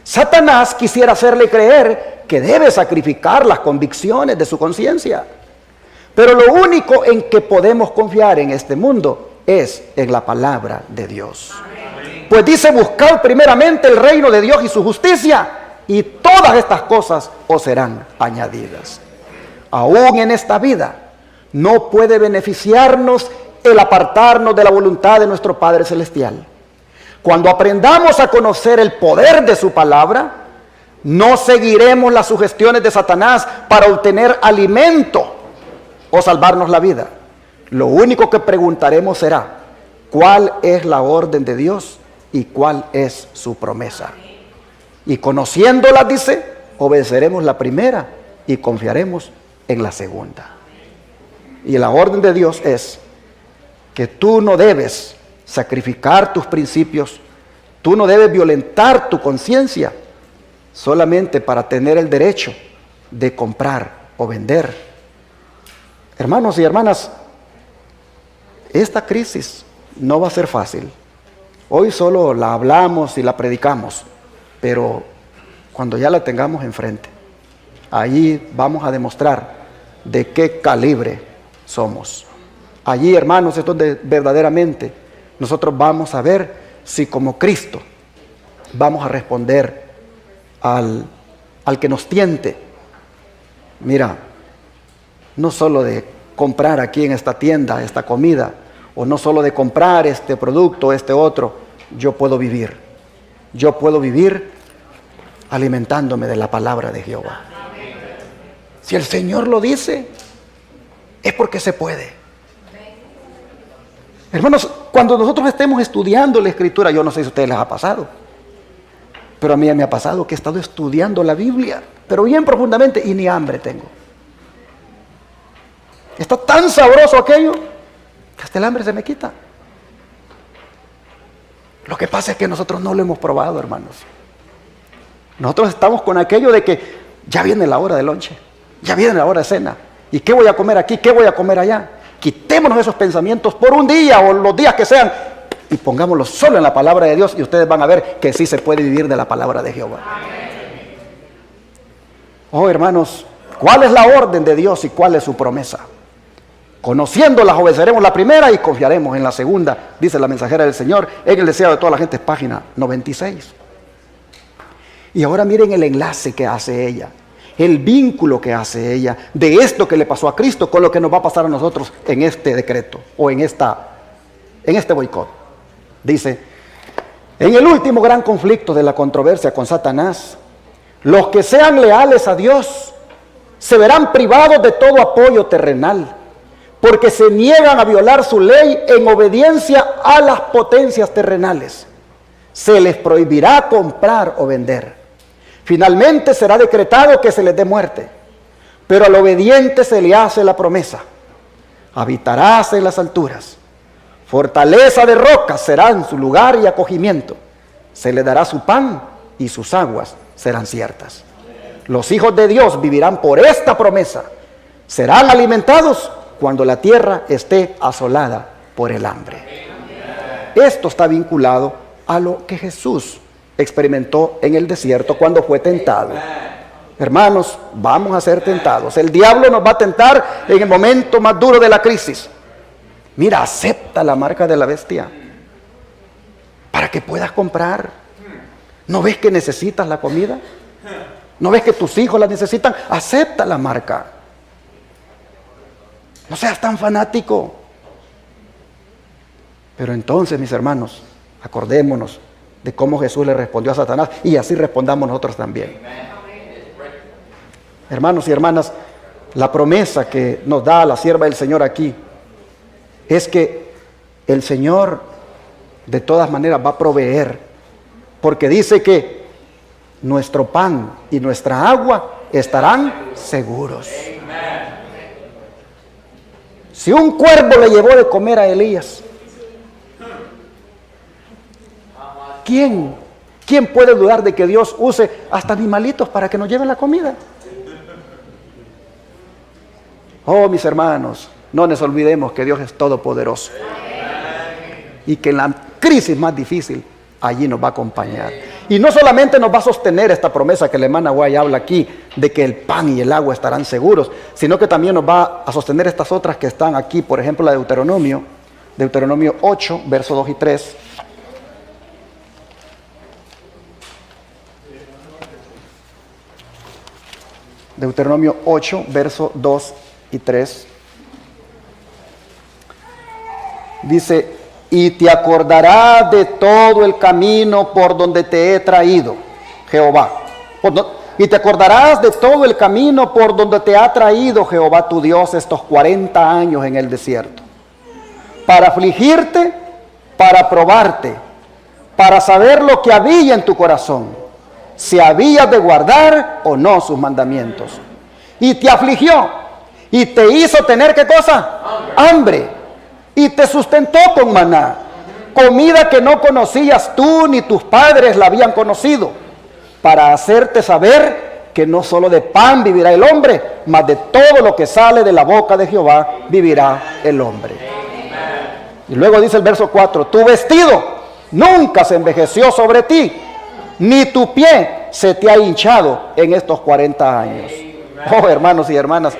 Satanás quisiera hacerle creer que debe sacrificar las convicciones de su conciencia. Pero lo único en que podemos confiar en este mundo es en la palabra de Dios. Pues dice, buscad primeramente el reino de Dios y su justicia, y todas estas cosas os serán añadidas. Aún en esta vida no puede beneficiarnos el apartarnos de la voluntad de nuestro Padre Celestial. Cuando aprendamos a conocer el poder de su palabra, no seguiremos las sugestiones de Satanás para obtener alimento o salvarnos la vida. Lo único que preguntaremos será, ¿cuál es la orden de Dios y cuál es su promesa? Y conociéndolas, dice, obedeceremos la primera y confiaremos en la segunda. Y la orden de Dios es que tú no debes sacrificar tus principios, tú no debes violentar tu conciencia solamente para tener el derecho de comprar o vender. Hermanos y hermanas, esta crisis no va a ser fácil. Hoy solo la hablamos y la predicamos, pero cuando ya la tengamos enfrente, allí vamos a demostrar de qué calibre somos. Allí, hermanos, es donde verdaderamente nosotros vamos a ver si como Cristo vamos a responder al que nos tiente. Mira, no solo de comprar aquí en esta tienda esta comida, o no solo de comprar este producto, este otro, yo puedo vivir alimentándome de la palabra de Jehová. Si el Señor lo dice, es porque se puede. Hermanos, cuando nosotros estemos estudiando la Escritura, yo no sé si a ustedes les ha pasado, pero a mí me ha pasado que he estado estudiando la Biblia, pero bien profundamente, y ni hambre tengo. Está tan sabroso aquello que hasta el hambre se me quita. Lo que pasa es que nosotros no lo hemos probado, hermanos. Nosotros estamos con aquello de que ya viene la hora de lonche, ya viene la hora de cena. ¿Y qué voy a comer aquí? ¿Qué voy a comer allá? Quitémonos esos pensamientos por un día o los días que sean y pongámoslos solo en la palabra de Dios, y ustedes van a ver que sí se puede vivir de la palabra de Jehová. Oh, hermanos, ¿cuál es la orden de Dios y cuál es su promesa? Conociéndolas, obedeceremos la primera y confiaremos en la segunda, dice la mensajera del Señor en el deseo de toda la gente, página 96. Y ahora miren el enlace que hace ella. el vínculo que hace ella de esto que le pasó a Cristo con lo que nos va a pasar a nosotros en este decreto o en este boicot. Dice, en el último gran conflicto de la controversia con Satanás, los que sean leales a Dios se verán privados de todo apoyo terrenal, porque se niegan a violar su ley en obediencia a las potencias terrenales. Se les prohibirá comprar o vender. Finalmente será decretado que se les dé muerte, pero al obediente se le hace la promesa: habitarás en las alturas, fortaleza de rocas será en su lugar y acogimiento, se le dará su pan y sus aguas serán ciertas. Los hijos de Dios vivirán por esta promesa, serán alimentados cuando la tierra esté asolada por el hambre. Esto está vinculado a lo que Jesús experimentó en el desierto cuando fue tentado. Hermanos, vamos a ser tentados. El diablo nos va a tentar en el momento más duro de la crisis. Mira, acepta la marca de la bestia para que puedas comprar. ¿No ves que necesitas la comida? ¿No ves que tus hijos la necesitan? Acepta la marca. No seas tan fanático. Pero entonces, mis hermanos, acordémonos de cómo Jesús le respondió a Satanás, y así respondamos nosotros también. Hermanos y hermanas, la promesa que nos da la sierva del Señor aquí es que el Señor de todas maneras va a proveer, porque dice que nuestro pan y nuestra agua estarán seguros. Si un cuervo le llevó de comer a Elías, ¿quién puede dudar de que Dios use hasta animalitos para que nos lleven la comida? Oh, mis hermanos, no nos olvidemos que Dios es todopoderoso y que en la crisis más difícil allí nos va a acompañar. Y no solamente nos va a sostener esta promesa que el hermano Guay habla aquí, de que el pan y el agua estarán seguros, sino que también nos va a sostener estas otras que están aquí, por ejemplo la de Deuteronomio 8, versos 2 y 3. Deuteronomio 8, versos 2 y 3. Dice: y te acordarás de todo el camino por donde te he traído, Jehová. Y te acordarás de todo el camino por donde te ha traído Jehová tu Dios estos 40 años en el desierto, para afligirte, para probarte, para saber lo que había en tu corazón, si habías de guardar o no sus mandamientos. Y te afligió, y te hizo tener, ¿qué cosa? Hambre. Y te sustentó con maná, comida que no conocías tú ni tus padres la habían conocido, para hacerte saber que no solo de pan vivirá el hombre, mas de todo lo que sale de la boca de Jehová vivirá el hombre. Y luego dice el verso 4: tu vestido nunca se envejeció sobre ti, ni tu pie se te ha hinchado en estos 40 años. Oh, hermanos y hermanas,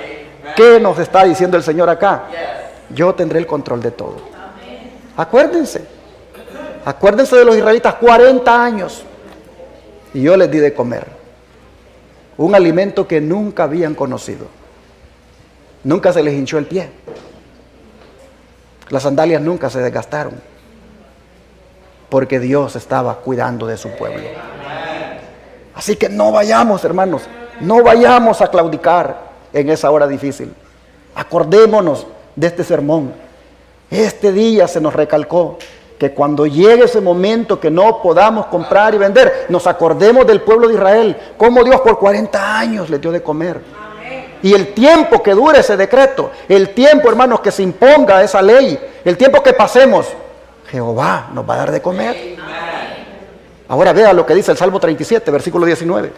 ¿qué nos está diciendo el Señor acá? Yo tendré el control de todo. Acuérdense de los israelitas, 40 años, y yo les di de comer un alimento que nunca habían conocido. Nunca se les hinchó el pie, las sandalias nunca se desgastaron, porque Dios estaba cuidando de su pueblo. Así que no vayamos, hermanos, no vayamos a claudicar en esa hora difícil. Acordémonos de este sermón. Este día se nos recalcó que cuando llegue ese momento que no podamos comprar y vender, nos acordemos del pueblo de Israel, cómo Dios por 40 años les dio de comer. Y el tiempo que dure ese decreto, el tiempo, hermanos, que se imponga esa ley, el tiempo que pasemos, Jehová nos va a dar de comer. Ahora vea lo que dice el Salmo 37, versículo 19.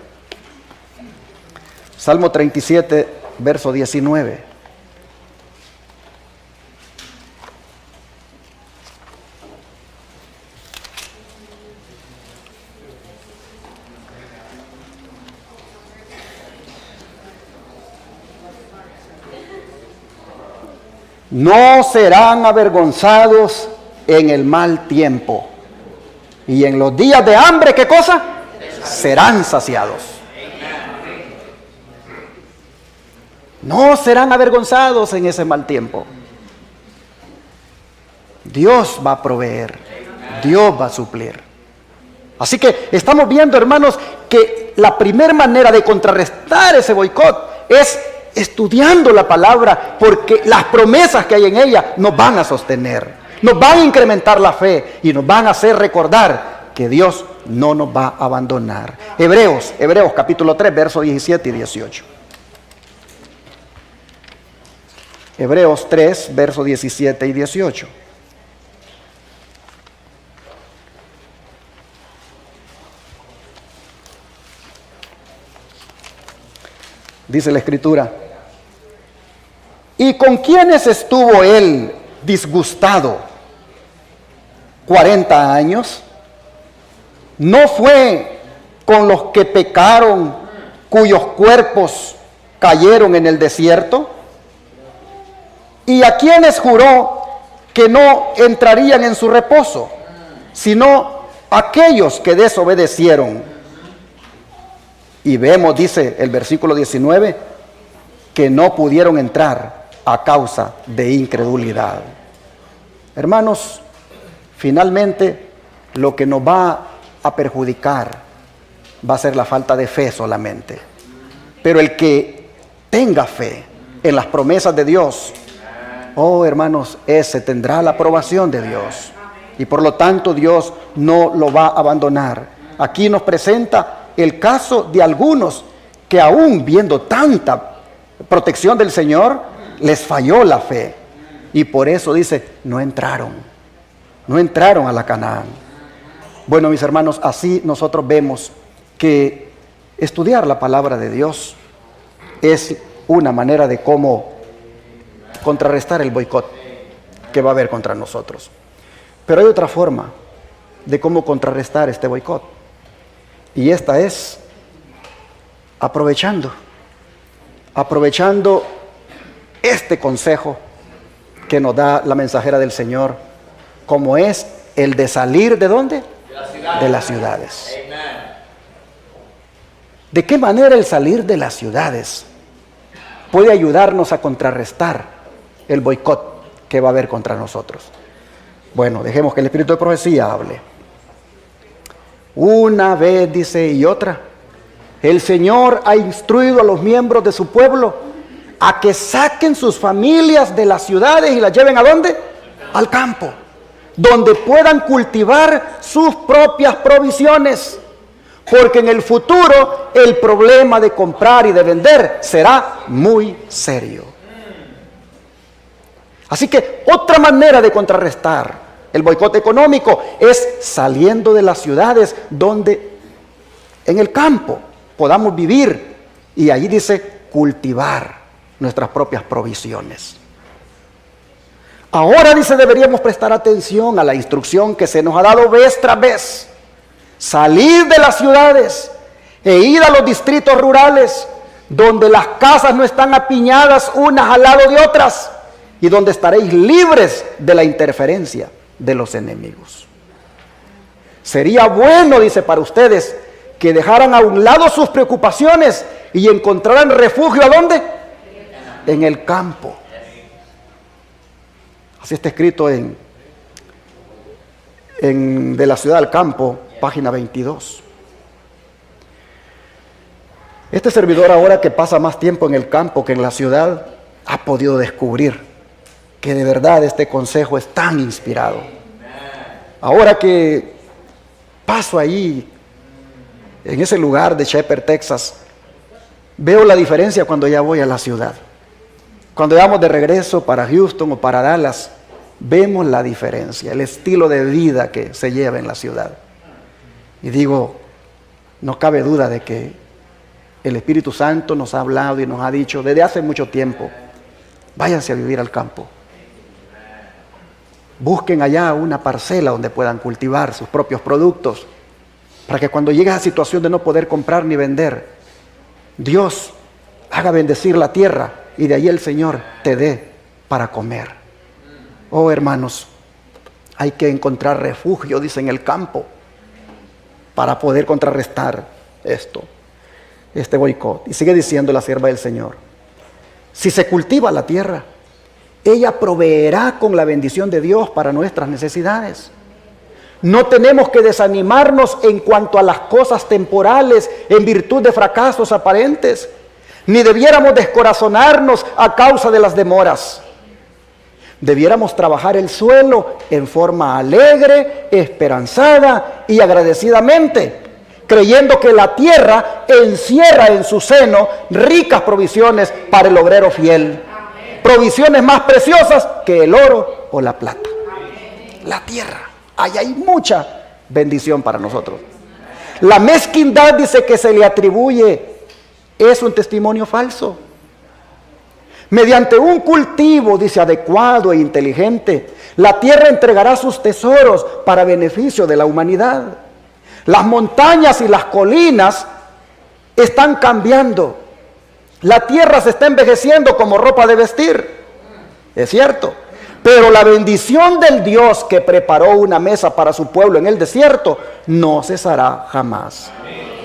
Salmo 37, verso 19. No serán avergonzados en el mal tiempo, y en los días de hambre, ¿qué cosa? Serán saciados. No serán avergonzados en ese mal tiempo. Dios va a proveer, Dios va a suplir. Así que estamos viendo, hermanos, que la primera manera de contrarrestar ese boicot es estudiando la palabra, porque las promesas que hay en ella nos van a sostener, nos van a incrementar la fe y nos van a hacer recordar que Dios no nos va a abandonar. Hebreos capítulo 3, versos 17 y 18. Hebreos 3, versos 17 y 18. Dice la Escritura: ¿y con quiénes estuvo él disgustado 40 años? ¿No fue con los que pecaron, cuyos cuerpos cayeron en el desierto? ¿Y a quienes juró que no entrarían en su reposo, sino aquellos que desobedecieron? Y vemos, dice el versículo 19, que no pudieron entrar a causa de incredulidad. Hermanos, finalmente lo que nos va a perjudicar va a ser la falta de fe solamente. Pero el que tenga fe en las promesas de Dios, oh hermanos, ese tendrá la aprobación de Dios. Y por lo tanto Dios no lo va a abandonar. Aquí nos presenta el caso de algunos que aún viendo tanta protección del Señor, les falló la fe. Y por eso dice, no entraron a la Canaán. Bueno, mis hermanos, así nosotros vemos que estudiar la palabra de Dios es una manera de cómo contrarrestar el boicot que va a haber contra nosotros. Pero hay otra forma de cómo contrarrestar este boicot. Y esta es aprovechando este consejo que nos da la mensajera del Señor, como es el de salir ¿de dónde? De las ciudades. ¿De qué manera el salir de las ciudades puede ayudarnos a contrarrestar el boicot que va a haber contra nosotros? Bueno, dejemos que el Espíritu de Profecía hable. Una vez, dice, y otra, el Señor ha instruido a los miembros de su pueblo a que saquen sus familias de las ciudades y las lleven ¿a dónde? Al campo, donde puedan cultivar sus propias provisiones, porque en el futuro el problema de comprar y de vender será muy serio. Así que otra manera de contrarrestar el boicot económico es saliendo de las ciudades, donde en el campo podamos vivir y allí dice cultivar nuestras propias provisiones. Ahora dice deberíamos prestar atención a la instrucción que se nos ha dado vez tras vez. Salir de las ciudades e ir a los distritos rurales, donde las casas no están apiñadas unas al lado de otras y donde estaréis libres de la interferencia de los enemigos. Sería bueno, dice, para ustedes que dejaran a un lado sus preocupaciones y encontraran refugio ¿a dónde? En el campo. Así está escrito en De la ciudad al campo, página 22. Este servidor, ahora que pasa más tiempo en el campo que en la ciudad, ha podido descubrir que de verdad este consejo es tan inspirado. Ahora que paso ahí, en ese lugar de Shepherd, Texas, veo la diferencia cuando ya voy a la ciudad. Cuando vamos de regreso para Houston o para Dallas, vemos la diferencia, el estilo de vida que se lleva en la ciudad. Y digo, no cabe duda de que el Espíritu Santo nos ha hablado y nos ha dicho desde hace mucho tiempo, váyanse a vivir al campo. Busquen allá una parcela donde puedan cultivar sus propios productos, para que cuando llegue a la situación de no poder comprar ni vender, Dios haga bendecir la tierra y de ahí el Señor te dé para comer. Oh hermanos, hay que encontrar refugio, dice, en el campo, para poder contrarrestar este boicot. Y sigue diciendo la sierva del Señor: Si se cultiva la tierra, ella proveerá con la bendición de Dios para nuestras necesidades. No tenemos que desanimarnos en cuanto a las cosas temporales en virtud de fracasos aparentes, ni debiéramos descorazonarnos a causa de las demoras. Debiéramos trabajar el suelo en forma alegre, esperanzada y agradecidamente, creyendo que la tierra encierra en su seno ricas provisiones para el obrero fiel. Provisiones más preciosas que el oro o la plata. La tierra. Ahí hay mucha bendición para nosotros. La mezquindad, dice, que se le atribuye, es un testimonio falso. Mediante un cultivo, dice, adecuado e inteligente, la tierra entregará sus tesoros para beneficio de la humanidad. Las montañas y las colinas están cambiando. La tierra se está envejeciendo como ropa de vestir. Es cierto. Pero la bendición del Dios que preparó una mesa para su pueblo en el desierto no cesará jamás.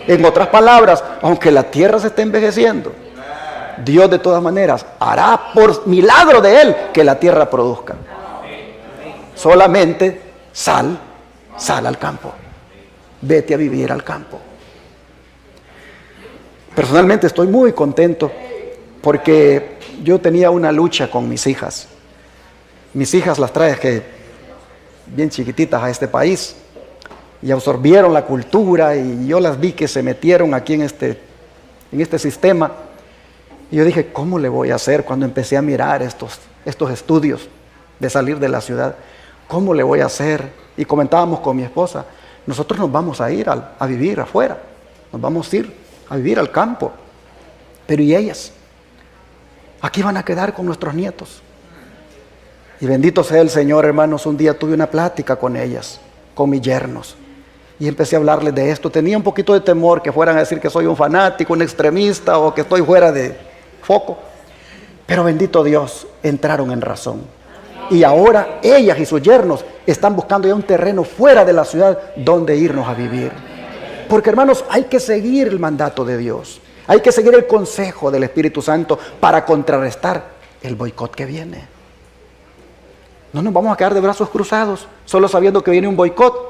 En otras palabras, aunque la tierra se esté envejeciendo, Dios de todas maneras hará por milagro de Él que la tierra produzca. Solamente sal al campo. Vete a vivir al campo. Personalmente estoy muy contento porque yo tenía una lucha con mis hijas. Mis hijas las traje bien chiquititas a este país y absorbieron la cultura, y yo las vi que se metieron aquí en este sistema. Y yo dije, ¿cómo le voy a hacer cuando empecé a mirar estos estudios de salir de la ciudad? ¿Cómo le voy a hacer? Y comentábamos con mi esposa, nosotros nos vamos a ir a vivir afuera, nos vamos a ir a vivir al campo. Pero ¿y ellas? Aquí van a quedar con nuestros nietos. Y bendito sea el Señor, hermanos, un día tuve una plática con ellas, con mis yernos. Y empecé a hablarles de esto. Tenía un poquito de temor que fueran a decir que soy un fanático, un extremista, o que estoy fuera de foco. Pero bendito Dios, entraron en razón. Y ahora ellas y sus yernos están buscando ya un terreno fuera de la ciudad donde irnos a vivir. Porque, hermanos, hay que seguir el mandato de Dios. Hay que seguir el consejo del Espíritu Santo para contrarrestar el boicot que viene. No nos vamos a quedar de brazos cruzados, solo sabiendo que viene un boicot.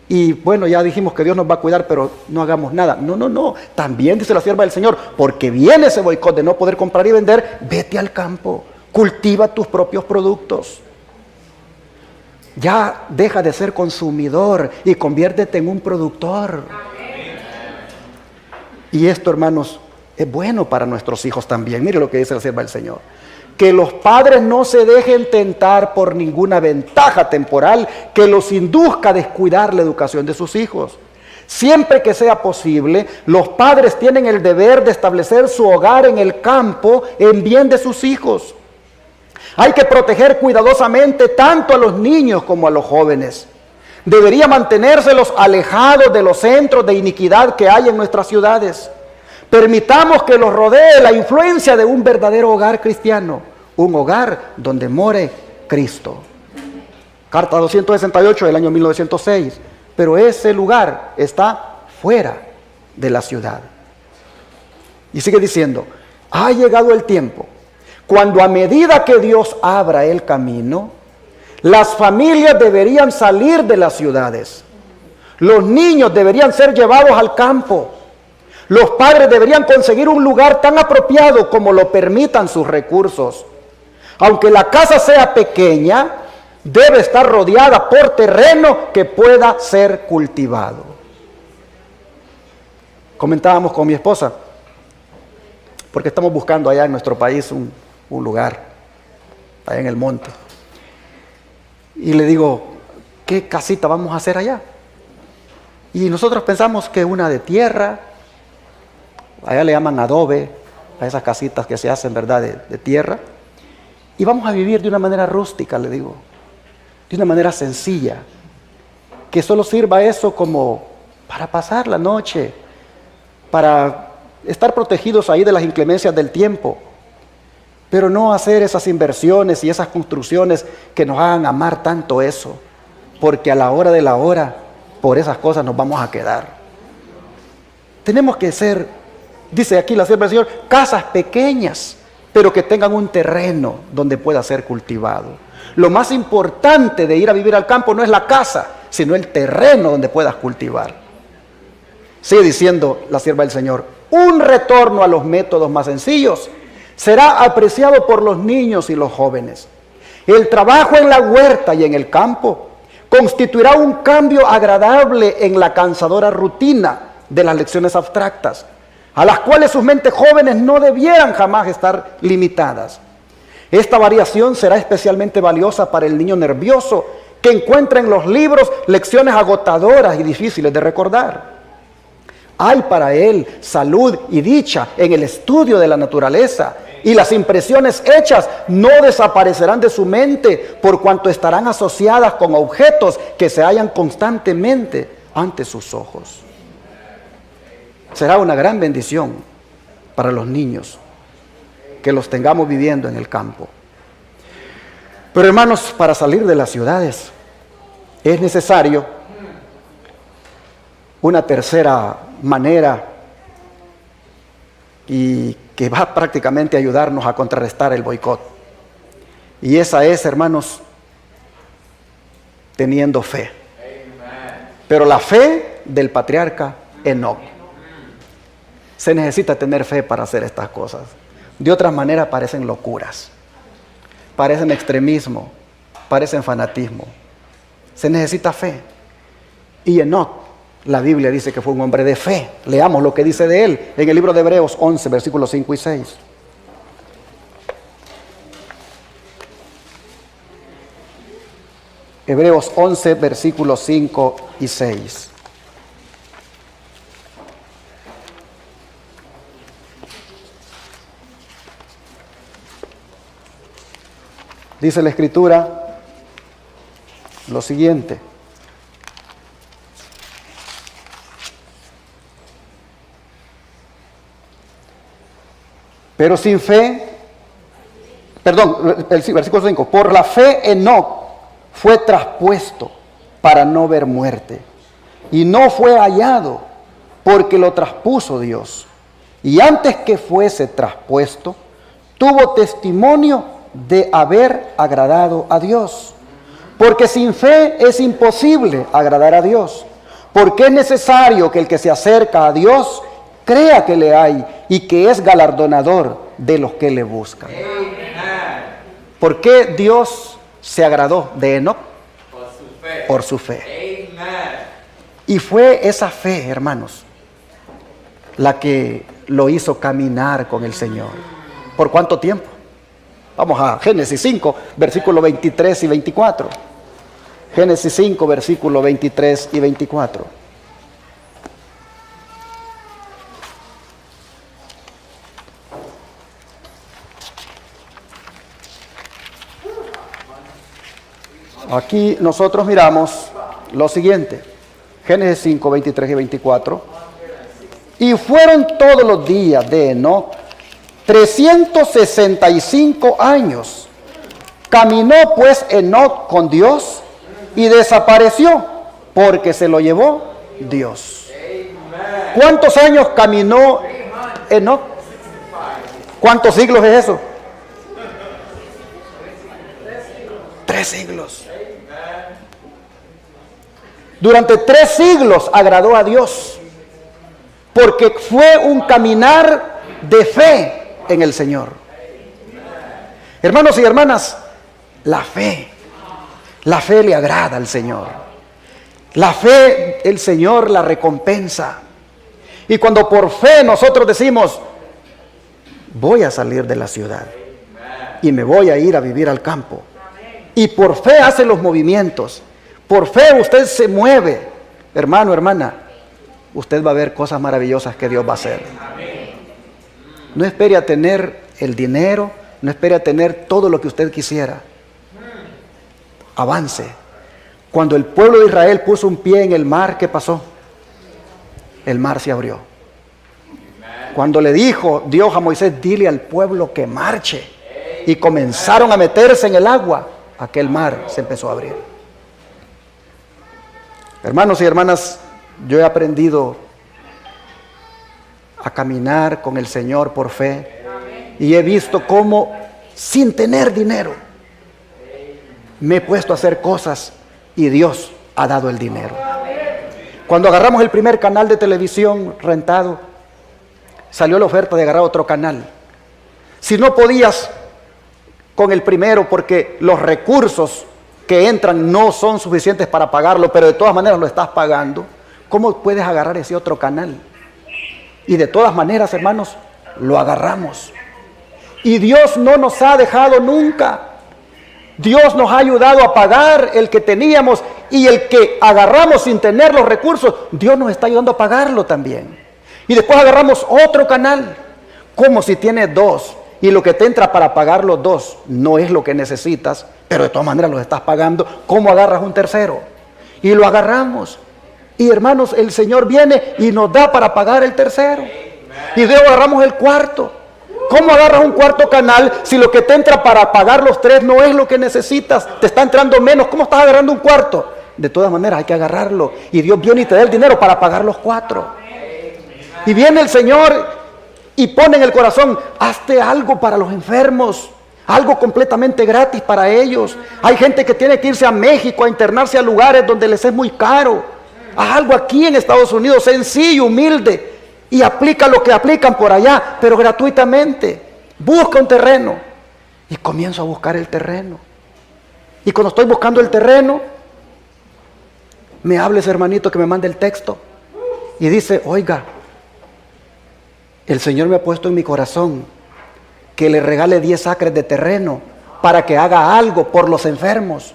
Y bueno, ya dijimos que Dios nos va a cuidar, pero no hagamos nada. No. También dice la sierva del Señor, porque viene ese boicot de no poder comprar y vender, vete al campo, cultiva tus propios productos. Ya deja de ser consumidor y conviértete en un productor. Y esto, hermanos, es bueno para nuestros hijos también. Mire lo que dice la sierva del Señor. Que los padres no se dejen tentar por ninguna ventaja temporal que los induzca a descuidar la educación de sus hijos. Siempre que sea posible, los padres tienen el deber de establecer su hogar en el campo en bien de sus hijos. Hay que proteger cuidadosamente tanto a los niños como a los jóvenes. Debería mantenérselos alejados de los centros de iniquidad que hay en nuestras ciudades. Permitamos que los rodee la influencia de un verdadero hogar cristiano, un hogar donde more Cristo. Carta 268 del año 1906. Pero ese lugar está fuera de la ciudad. Y sigue diciendo, ha llegado el tiempo cuando, a medida que Dios abra el camino, las familias deberían salir de las ciudades. Los niños deberían ser llevados al campo. Los padres deberían conseguir un lugar tan apropiado como lo permitan sus recursos. Aunque la casa sea pequeña, debe estar rodeada por terreno que pueda ser cultivado. Comentábamos con mi esposa, porque estamos buscando allá en nuestro país un lugar, allá en el monte. Y le digo, ¿qué casita vamos a hacer allá? Y nosotros pensamos que una de tierra, allá le llaman adobe, a esas casitas que se hacen, ¿verdad?, de tierra. Y vamos a vivir de una manera rústica, le digo, de una manera sencilla, que solo sirva eso como para pasar la noche, para estar protegidos ahí de las inclemencias del tiempo, pero no hacer esas inversiones y esas construcciones que nos hagan amar tanto eso, porque a la hora de la hora, por esas cosas nos vamos a quedar. Tenemos que ser, dice aquí la sierva del Señor, casas pequeñas, pero que tengan un terreno donde pueda ser cultivado. Lo más importante de ir a vivir al campo no es la casa, sino el terreno donde puedas cultivar. Sigue diciendo la sierva del Señor: un retorno a los métodos más sencillos será apreciado por los niños y los jóvenes. El trabajo en la huerta y en el campo constituirá un cambio agradable en la cansadora rutina de las lecciones abstractas, a las cuales sus mentes jóvenes no debieran jamás estar limitadas. Esta variación será especialmente valiosa para el niño nervioso que encuentra en los libros lecciones agotadoras y difíciles de recordar. Hay para él salud y dicha en el estudio de la naturaleza, y las impresiones hechas no desaparecerán de su mente por cuanto estarán asociadas con objetos que se hallan constantemente ante sus ojos. Será una gran bendición para los niños que los tengamos viviendo en el campo. Pero hermanos, para salir de las ciudades es necesario una tercera manera, y que va prácticamente a ayudarnos a contrarrestar el boicot. Y esa es, hermanos, teniendo fe. Pero la fe del patriarca Enoc. Se necesita tener fe para hacer estas cosas. De otra manera parecen locuras, parecen extremismo, parecen fanatismo. Se necesita fe. Y Enoc, la Biblia dice que fue un hombre de fe. Leamos lo que dice de él en el libro de Hebreos 11, versículos 5 y 6. Hebreos 11, versículos 5 y 6. Dice la Escritura lo siguiente: pero sin fe, el versículo 5, por la fe Enoc fue traspuesto para no ver muerte, y no fue hallado porque lo traspuso Dios. Y antes que fuese traspuesto, tuvo testimonio de haber agradado a Dios. Porque sin fe es imposible agradar a Dios, porque es necesario que el que se acerca a Dios crea que le hay y que es galardonador de los que le buscan. ¿Por qué Dios se agradó de Enoc? Por su fe. Y fue esa fe, hermanos, la que lo hizo caminar con el Señor. ¿Por cuánto tiempo? Vamos a Génesis 5, versículo 23 y 24. Génesis 5, versículo 23 y 24. Aquí nosotros miramos lo siguiente. Génesis 5, 23 y 24. Y fueron todos los días de Enoc 365 años. Caminó pues Enoc con Dios y desapareció porque se lo llevó Dios. ¿Cuántos años caminó Enoc? ¿Cuántos siglos es eso? 3 siglos. Durante 3 siglos agradó a Dios, porque fue un caminar de fe en el Señor. Hermanos y hermanas, la fe le agrada al Señor. La fe, el Señor la recompensa. Y cuando por fe nosotros decimos, voy a salir de la ciudad y me voy a ir a vivir al campo, y por fe hace los movimientos, por fe usted se mueve, hermano, hermana, usted va a ver cosas maravillosas que Dios va a hacer. No espere a tener el dinero, no espere a tener todo lo que usted quisiera. Avance. Cuando el pueblo de Israel puso un pie en el mar, ¿qué pasó? El mar se abrió. Cuando le dijo Dios a Moisés, dile al pueblo que marche, y comenzaron a meterse en el agua, aquel mar se empezó a abrir. Hermanos y hermanas, yo he aprendido a caminar con el Señor por fe, Y he visto cómo, sin tener dinero, me he puesto a hacer cosas y Dios ha dado el dinero. Cuando agarramos el primer canal de televisión rentado, salió la oferta de agarrar otro canal. Si no podías con el primero porque los recursos que entran no son suficientes para pagarlo, pero de todas maneras lo estás pagando, ¿cómo puedes agarrar ese otro canal? Y de todas maneras, hermanos, lo agarramos. Y Dios no nos ha dejado nunca. Dios nos ha ayudado a pagar el que teníamos, y el que agarramos sin tener los recursos, Dios nos está ayudando a pagarlo también. Y después agarramos otro canal, como si tienes dos, y lo que te entra para pagar los dos no es lo que necesitas, pero de todas maneras los estás pagando. ¿Cómo agarras un tercero? Y lo agarramos. Y hermanos, el Señor viene y nos da para pagar el tercero. Y luego agarramos el cuarto. ¿Cómo agarras un cuarto canal si lo que te entra para pagar los tres no es lo que necesitas? Te está entrando menos. ¿Cómo estás agarrando un cuarto? De todas maneras hay que agarrarlo. Y Dios viene y te da el dinero para pagar los cuatro. Y viene el Señor y pone en el corazón: hazte algo para los enfermos. Algo completamente gratis para ellos. Hay gente que tiene que irse a México a internarse a lugares donde les es muy caro. Haz algo aquí en Estados Unidos, sencillo, humilde, y aplica lo que aplican por allá, pero gratuitamente. Busca un terreno. Y comienzo a buscar el terreno. Y cuando estoy buscando el terreno, me habla ese hermanito que me manda el texto y dice: oiga, el Señor me ha puesto en mi corazón que le regale 10 acres de terreno para que haga algo por los enfermos.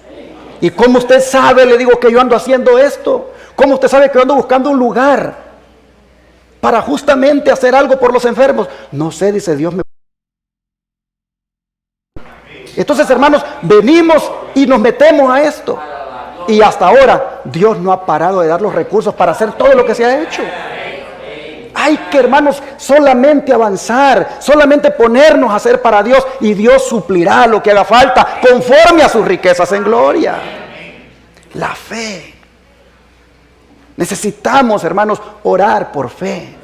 ¿Y cómo usted sabe? Le digo, que yo ando haciendo esto. ¿Cómo usted sabe que yo ando buscando un lugar para justamente hacer algo por los enfermos? No sé, dice Dios. Entonces, hermanos, venimos y nos metemos a esto. Y hasta ahora Dios no ha parado de dar los recursos para hacer todo lo que se ha hecho. Hay que, hermanos, solamente avanzar, solamente ponernos a hacer para Dios, y Dios suplirá lo que haga falta conforme a sus riquezas en gloria. La fe. Necesitamos, hermanos, orar por fe.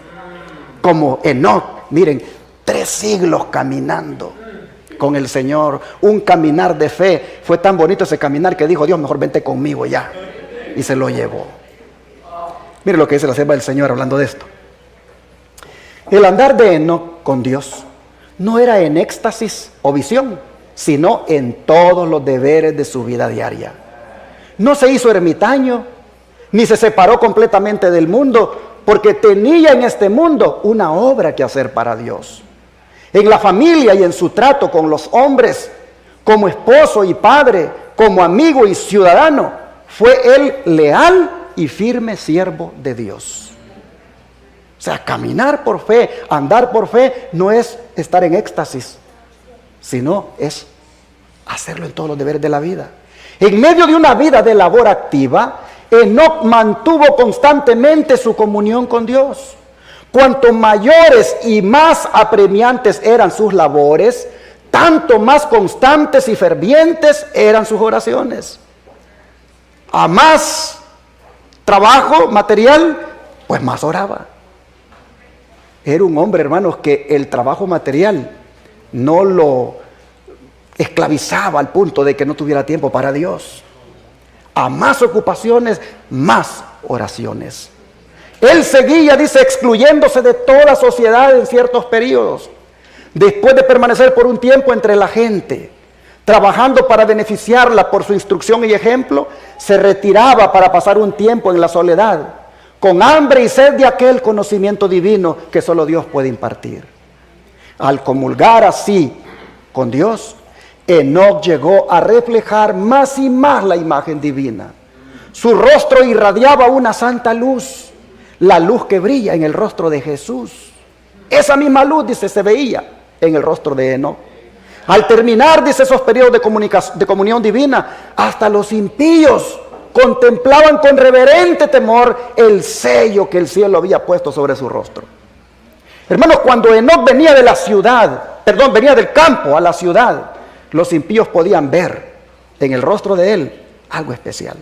Como Enoc, miren, 3 siglos caminando con el Señor, un caminar de fe. Fue tan bonito ese caminar que dijo: Dios, mejor vente conmigo ya. Y se lo llevó. Miren lo que dice la sierva del Señor hablando de esto. El andar de Enoc con Dios no era en éxtasis o visión, sino en todos los deberes de su vida diaria. No se hizo ermitaño, ni se separó completamente del mundo, porque tenía en este mundo una obra que hacer para Dios. En la familia y en su trato con los hombres, como esposo y padre, como amigo y ciudadano, fue él leal y firme siervo de Dios. O sea, caminar por fe, andar por fe, no es estar en éxtasis, sino es hacerlo en todos los deberes de la vida. En medio de una vida de labor activa, Enoc mantuvo constantemente su comunión con Dios. Cuanto mayores y más apremiantes eran sus labores, tanto más constantes y fervientes eran sus oraciones. A más trabajo material, pues más oraba. Era un hombre, hermanos, que el trabajo material no lo esclavizaba al punto de que no tuviera tiempo para Dios. A más ocupaciones, más oraciones. Él seguía, dice, excluyéndose de toda sociedad en ciertos periodos. Después de permanecer por un tiempo entre la gente, trabajando para beneficiarla por su instrucción y ejemplo, se retiraba para pasar un tiempo en la soledad, con hambre y sed de aquel conocimiento divino que solo Dios puede impartir. Al comulgar así con Dios, Enoc llegó a reflejar más y más la imagen divina. Su rostro irradiaba una santa luz, la luz que brilla en el rostro de Jesús. Esa misma luz, dice, se veía en el rostro de Enoc. Al terminar, dice, esos periodos de comunión divina, hasta los impíos contemplaban con reverente temor el sello que el cielo había puesto sobre su rostro. Hermanos, cuando Enoc venía de la ciudad, venía del campo a la ciudad, los impíos podían ver en el rostro de él algo especial.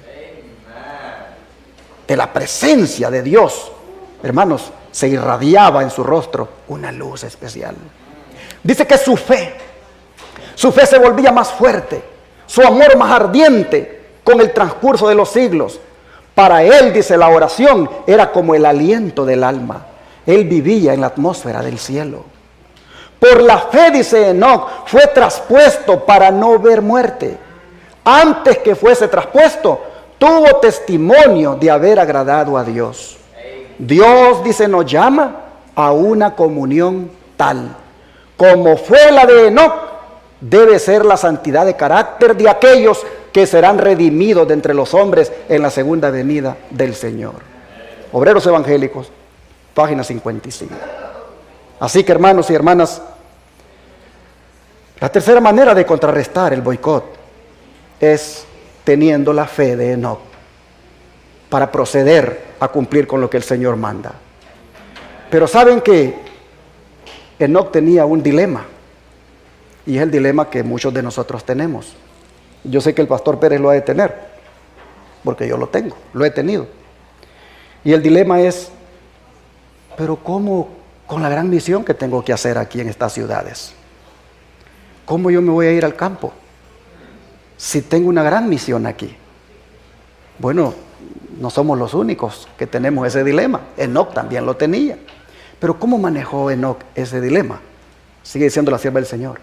De la presencia de Dios, hermanos, se irradiaba en su rostro una luz especial. Dice que su fe se volvía más fuerte, su amor más ardiente con el transcurso de los siglos. Para él, dice, la oración era como el aliento del alma. Él vivía en la atmósfera del cielo. Por la fe, dice Enoc, fue traspuesto para no ver muerte. Antes que fuese traspuesto, tuvo testimonio de haber agradado a Dios. Dios, dice, nos llama a una comunión tal. Como fue la de Enoc, debe ser la santidad de carácter de aquellos que serán redimidos de entre los hombres en la segunda venida del Señor. Obreros Evangélicos, página 55. Así que, hermanos y hermanas, la tercera manera de contrarrestar el boicot es teniendo la fe de Enoc para proceder a cumplir con lo que el Señor manda. Pero saben que Enoc tenía un dilema, y es el dilema que muchos de nosotros tenemos. Yo sé que el pastor Pérez lo ha de tener, porque yo lo tengo, lo he tenido. Y el dilema es, pero ¿cómo con la gran misión que tengo que hacer aquí en estas ciudades? ¿Cómo yo me voy a ir al campo si tengo una gran misión aquí? Bueno, no somos los únicos que tenemos ese dilema. Enoc también lo tenía. Pero ¿cómo manejó Enoc ese dilema? Sigue diciendo la sierva del Señor.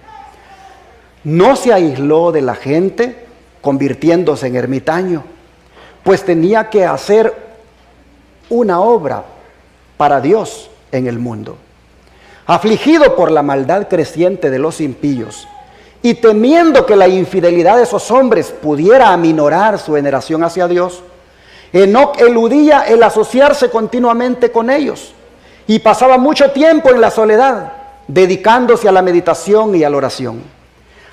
No se aisló de la gente convirtiéndose en ermitaño, pues tenía que hacer una obra para Dios en el mundo. Afligido por la maldad creciente de los impíos y temiendo que la infidelidad de esos hombres pudiera aminorar su veneración hacia Dios, Enoc eludía el asociarse continuamente con ellos y pasaba mucho tiempo en la soledad, dedicándose a la meditación y a la oración.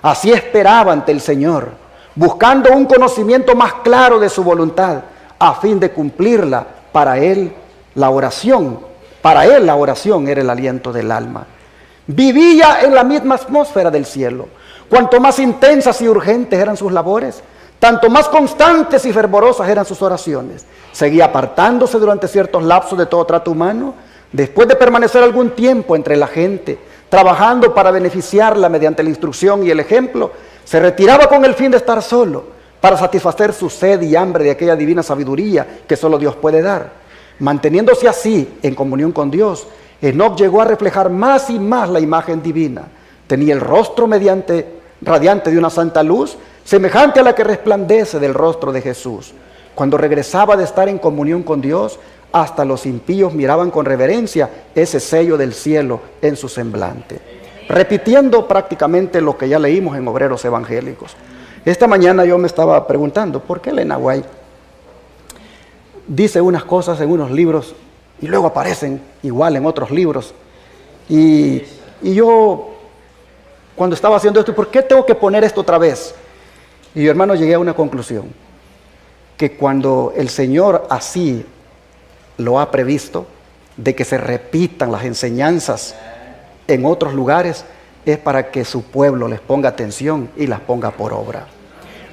Así esperaba ante el Señor, buscando un conocimiento más claro de su voluntad, a fin de cumplirla. Para él la oración era el aliento del alma. Vivía en la misma atmósfera del cielo. Cuanto más intensas y urgentes eran sus labores, tanto más constantes y fervorosas eran sus oraciones. Seguía apartándose durante ciertos lapsos de todo trato humano. Después de permanecer algún tiempo entre la gente, trabajando para beneficiarla mediante la instrucción y el ejemplo, se retiraba con el fin de estar solo, para satisfacer su sed y hambre de aquella divina sabiduría que solo Dios puede dar. Manteniéndose así en comunión con Dios, Enoc llegó a reflejar más y más la imagen divina. Tenía el rostro radiante de una santa luz, semejante a la que resplandece del rostro de Jesús. Cuando regresaba de estar en comunión con Dios, hasta los impíos miraban con reverencia ese sello del cielo en su semblante. Repitiendo prácticamente lo que ya leímos en Obreros Evangélicos. Esta mañana yo me estaba preguntando, ¿por qué Elena White dice unas cosas en unos libros y luego aparecen igual en otros libros? Y yo, cuando estaba haciendo esto, ¿por qué tengo que poner esto otra vez? Y yo, hermano, llegué a una conclusión, que cuando el Señor así lo ha previsto, de que se repitan las enseñanzas en otros lugares, es para que su pueblo les ponga atención y las ponga por obra.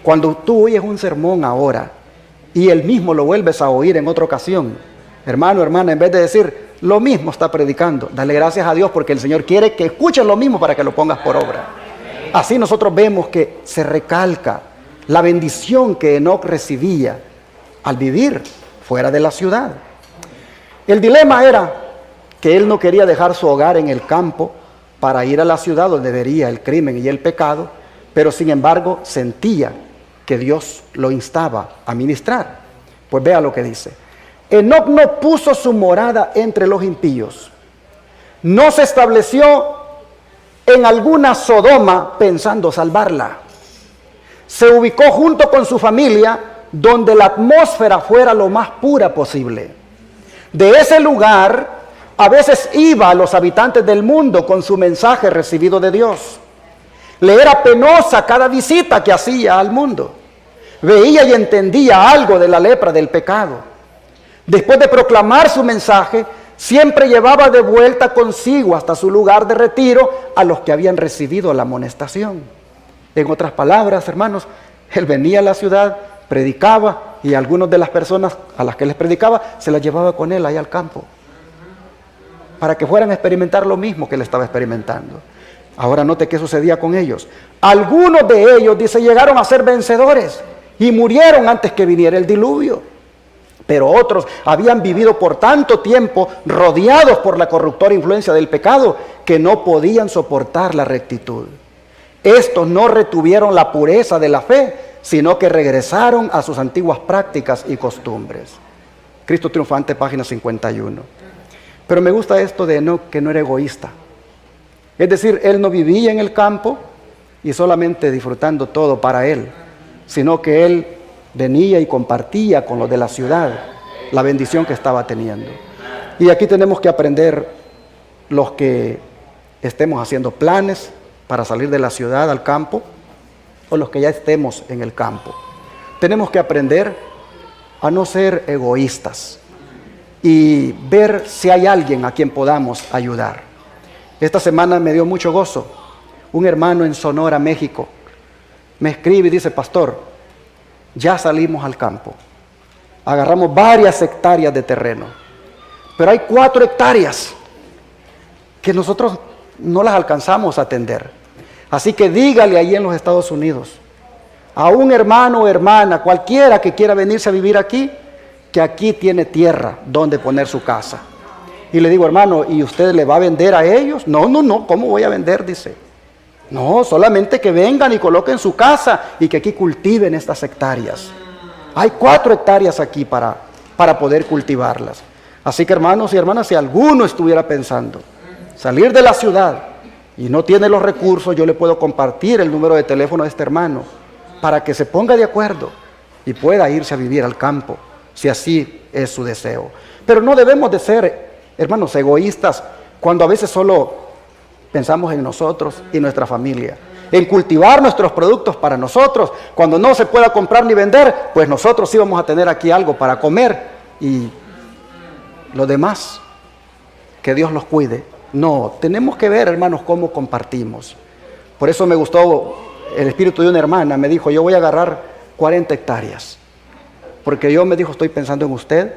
Cuando tú oyes un sermón ahora y el mismo lo vuelves a oír en otra ocasión, hermano, hermana, en vez de decir lo mismo está predicando, dale gracias a Dios porque el Señor quiere que escuches lo mismo para que lo pongas por obra. Así nosotros vemos que se recalca la bendición que Enoc recibía al vivir fuera de la ciudad. El dilema era que él no quería dejar su hogar en el campo para ir a la ciudad donde vería el crimen y el pecado, pero sin embargo sentía que Dios lo instaba a ministrar. Pues vea lo que dice. Enoc no puso su morada entre los impíos, no se estableció en alguna Sodoma pensando salvarla. Se ubicó junto con su familia donde la atmósfera fuera lo más pura posible. De ese lugar, a veces iba a los habitantes del mundo con su mensaje recibido de Dios. Le era penosa cada visita que hacía al mundo. Veía y entendía algo de la lepra del pecado. Después de proclamar su mensaje, siempre llevaba de vuelta consigo hasta su lugar de retiro a los que habían recibido la amonestación. En otras palabras, hermanos, él venía a la ciudad, predicaba, y algunas de las personas a las que les predicaba se las llevaba con él ahí al campo para que fueran a experimentar lo mismo que él estaba experimentando. Ahora note qué sucedía con ellos. Algunos de ellos, dice, llegaron a ser vencedores y murieron antes que viniera el diluvio. Pero otros habían vivido por tanto tiempo rodeados por la corruptora influencia del pecado que no podían soportar la rectitud. Estos no retuvieron la pureza de la fe, sino que regresaron a sus antiguas prácticas y costumbres. Cristo triunfante, página 51. Pero me gusta esto de Enoc, que no era egoísta. Es decir, él no vivía en el campo y solamente disfrutando todo para él, sino que él venía y compartía con los de la ciudad la bendición que estaba teniendo. Y aquí tenemos que aprender, los que estemos haciendo planes para salir de la ciudad al campo, o los que ya estemos en el campo, tenemos que aprender a no ser egoístas y ver si hay alguien a quien podamos ayudar. Esta semana me dio mucho gozo. Un hermano en Sonora, México, me escribe y dice: pastor, ya salimos al campo, agarramos varias hectáreas de terreno, pero hay 4 hectáreas que nosotros no las alcanzamos a atender. Así que dígale ahí en los Estados Unidos a un hermano o hermana, cualquiera que quiera venirse a vivir aquí, que aquí tiene tierra donde poner su casa. Y le digo: hermano, ¿y usted le va a vender a ellos? No, ¿cómo voy a vender? Dice. No, solamente que vengan y coloquen su casa y que aquí cultiven estas hectáreas. Hay 4 hectáreas aquí para poder cultivarlas. Así que, hermanos y hermanas, si alguno estuviera pensando salir de la ciudad y no tiene los recursos, yo le puedo compartir el número de teléfono de este hermano para que se ponga de acuerdo y pueda irse a vivir al campo, si así es su deseo. Pero no debemos de ser, hermanos, egoístas cuando a veces solo pensamos en nosotros y nuestra familia, en cultivar nuestros productos para nosotros. Cuando no se pueda comprar ni vender, pues nosotros sí vamos a tener aquí algo para comer, y lo demás, que Dios los cuide. No, tenemos que ver, hermanos, cómo compartimos. Por eso me gustó el espíritu de una hermana. Me dijo: yo voy a agarrar 40 hectáreas, porque yo, me dijo, estoy pensando en usted,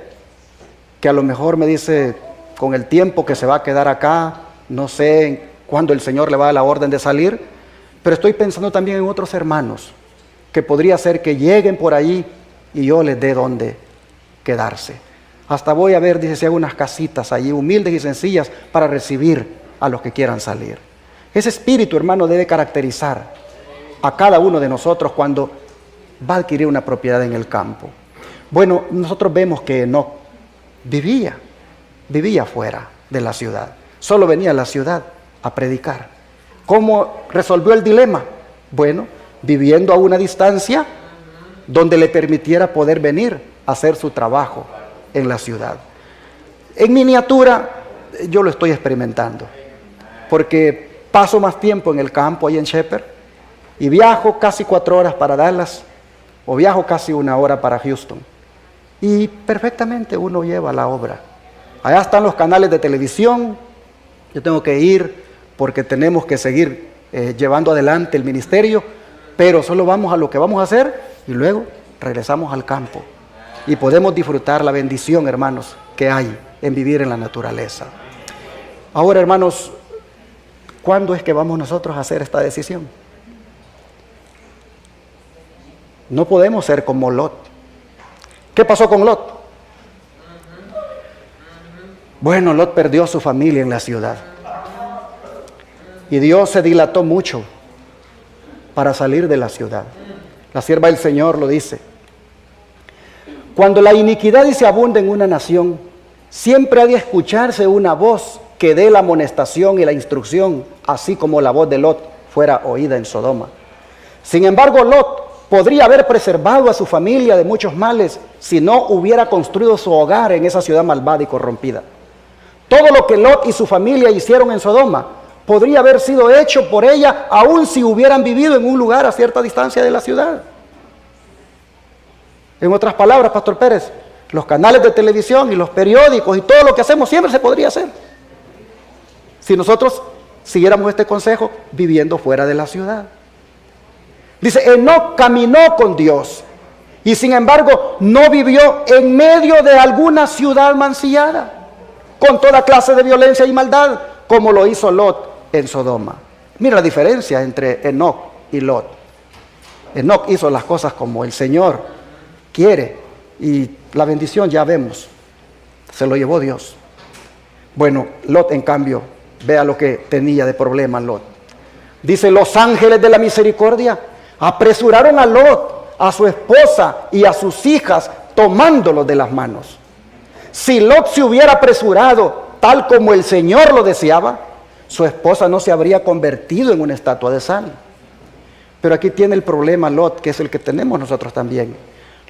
que a lo mejor, me dice, con el tiempo que se va a quedar acá, no sé cuándo el Señor le va a dar la orden de salir, pero estoy pensando también en otros hermanos, que podría ser que lleguen por ahí y yo les dé dónde quedarse. Hasta voy a ver, dice, si hago unas casitas allí humildes y sencillas para recibir a los que quieran salir. Ese espíritu, hermano, debe caracterizar a cada uno de nosotros cuando va a adquirir una propiedad en el campo. Bueno, nosotros vemos que Enoc vivía fuera de la ciudad, solo venía a la ciudad a predicar. ¿Cómo resolvió el dilema? Bueno, viviendo a una distancia donde le permitiera poder venir a hacer su trabajo en la ciudad. En miniatura, yo lo estoy experimentando, porque paso más tiempo en el campo, ahí en Shepherd, y viajo casi 4 horas para Dallas, o viajo casi 1 hora para Houston, y perfectamente uno lleva la obra. Allá están los canales de televisión. Yo tengo que ir porque tenemos que seguir llevando adelante el ministerio, pero solo vamos a lo que vamos a hacer y luego regresamos al campo. Y podemos disfrutar la bendición, hermanos, que hay en vivir en la naturaleza. Ahora, hermanos, ¿cuándo es que vamos nosotros a hacer esta decisión? No podemos ser como Lot. ¿Qué pasó con Lot? Bueno, Lot perdió a su familia en la ciudad. Y Dios se dilató mucho para salir de la ciudad. La sierva del Señor lo dice: cuando la iniquidad dice abunda en una nación, siempre ha de escucharse una voz que dé la amonestación y la instrucción, así como la voz de Lot fuera oída en Sodoma. Sin embargo, Lot podría haber preservado a su familia de muchos males si no hubiera construido su hogar en esa ciudad malvada y corrompida. Todo lo que Lot y su familia hicieron en Sodoma podría haber sido hecho por ella, aun si hubieran vivido en un lugar a cierta distancia de la ciudad. En otras palabras, Pastor Pérez, los canales de televisión y los periódicos y todo lo que hacemos siempre se podría hacer si nosotros siguiéramos este consejo viviendo fuera de la ciudad. Dice: Enoc caminó con Dios y sin embargo no vivió en medio de alguna ciudad mancillada con toda clase de violencia y maldad, como lo hizo Lot en Sodoma. Mira la diferencia entre Enoc y Lot. Enoc hizo las cosas como el Señor quiere y la bendición ya vemos, se lo llevó Dios. Bueno, Lot en cambio, vea lo que tenía de problema Lot. Dice, los ángeles de la misericordia apresuraron a Lot, a su esposa y a sus hijas, tomándolos de las manos. Si Lot se hubiera apresurado tal como el Señor lo deseaba, su esposa no se habría convertido en una estatua de sal. Pero aquí tiene el problema Lot, que es el que tenemos nosotros también.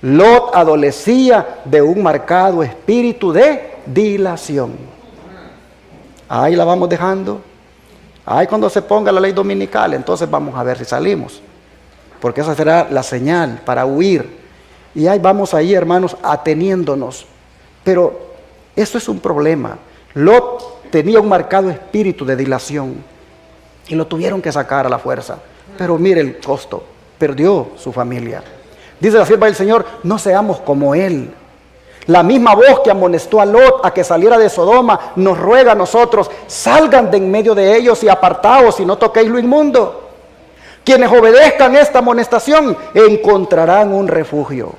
Lot adolecía de un marcado espíritu de dilación. Ahí la vamos dejando. Ahí cuando se ponga la ley dominical, entonces vamos a ver si salimos. Porque esa será la señal para huir. Y ahí vamos ahí, hermanos, ateniéndonos. Pero eso es un problema. Lot tenía un marcado espíritu de dilación y lo tuvieron que sacar a la fuerza. Pero mire el costo, perdió su familia. Dice la sierva del Señor, no seamos como él. La misma voz que amonestó a Lot a que saliera de Sodoma, nos ruega a nosotros, salgan de en medio de ellos y apartaos y no toquéis lo inmundo. Quienes obedezcan esta amonestación encontrarán un refugio.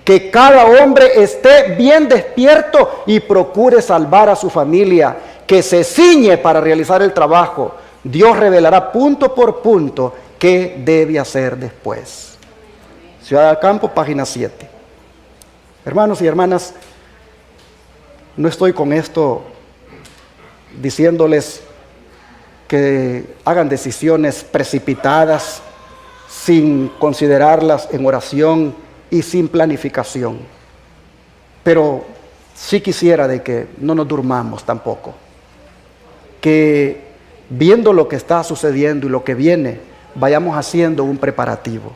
Que cada hombre esté bien despierto y procure salvar a su familia, que se ciñe para realizar el trabajo. Dios revelará punto por punto qué debe hacer después. Ciudad del Campo, página 7. Hermanos y hermanas, no estoy con esto diciéndoles que hagan decisiones precipitadas sin considerarlas en oración y sin planificación. Pero sí quisiera de que no nos durmamos tampoco. Que viendo lo que está sucediendo y lo que viene, vayamos haciendo un preparativo.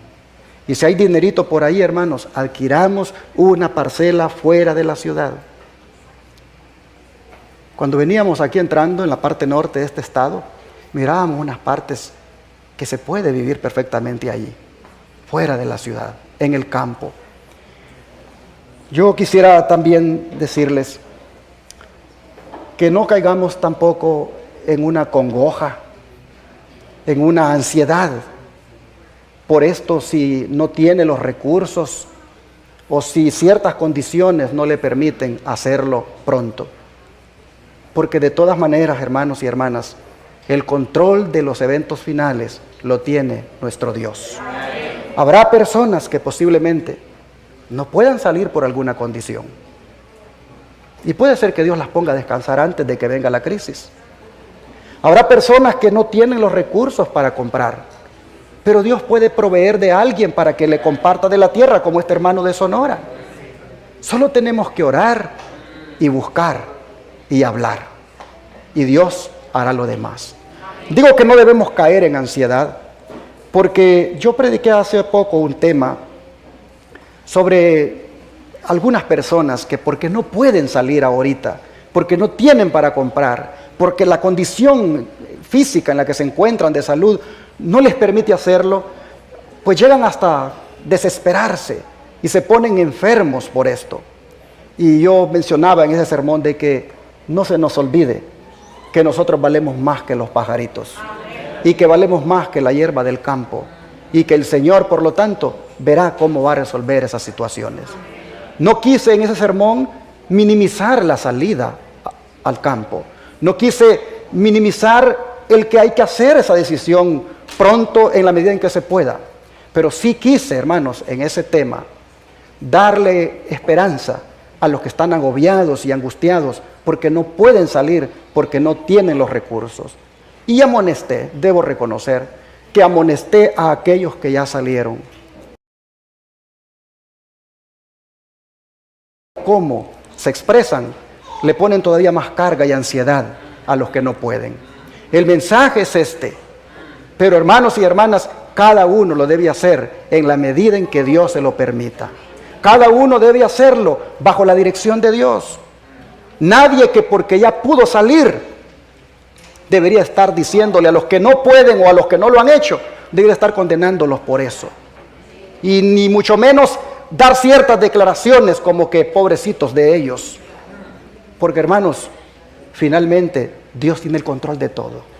Y si hay dinerito por ahí, hermanos, adquiramos una parcela fuera de la ciudad. Cuando veníamos aquí entrando en la parte norte de este estado, mirábamos unas partes que se puede vivir perfectamente allí, fuera de la ciudad, en el campo. Yo quisiera también decirles que no caigamos tampoco en una congoja, en una ansiedad por esto, si no tiene los recursos o si ciertas condiciones no le permiten hacerlo pronto. Porque de todas maneras, hermanos y hermanas, el control de los eventos finales lo tiene nuestro Dios. Habrá personas que posiblemente no puedan salir por alguna condición. Y puede ser que Dios las ponga a descansar antes de que venga la crisis. Habrá personas que no tienen los recursos para comprar, pero Dios puede proveer de alguien para que le comparta de la tierra, como este hermano de Sonora. Solo tenemos que orar y buscar y hablar, y Dios hará lo demás. Digo que no debemos caer en ansiedad, porque yo prediqué hace poco un tema sobre algunas personas que porque no pueden salir ahorita, porque no tienen para comprar, porque la condición física en la que se encuentran de salud no les permite hacerlo, pues llegan hasta desesperarse y se ponen enfermos por esto. Y yo mencionaba en ese sermón de que no se nos olvide que nosotros valemos más que los pajaritos y que valemos más que la hierba del campo y que el Señor, por lo tanto, verá cómo va a resolver esas situaciones. No quise en ese sermón minimizar la salida al campo. No quise minimizar el que hay que hacer esa decisión pronto en la medida en que se pueda. Pero sí quise, hermanos, en ese tema, darle esperanza a los que están agobiados y angustiados porque no pueden salir, porque no tienen los recursos. Y amonesté, debo reconocer, que amonesté a aquellos que ya salieron. ¿Cómo se expresan? Le ponen todavía más carga y ansiedad a los que no pueden. El mensaje es este. Pero hermanos y hermanas, cada uno lo debe hacer en la medida en que Dios se lo permita. Cada uno debe hacerlo bajo la dirección de Dios. Nadie que porque ya pudo salir debería estar diciéndole a los que no pueden o a los que no lo han hecho, debería estar condenándolos por eso. Y ni mucho menos dar ciertas declaraciones como que pobrecitos de ellos. Porque hermanos, finalmente Dios tiene el control de todo.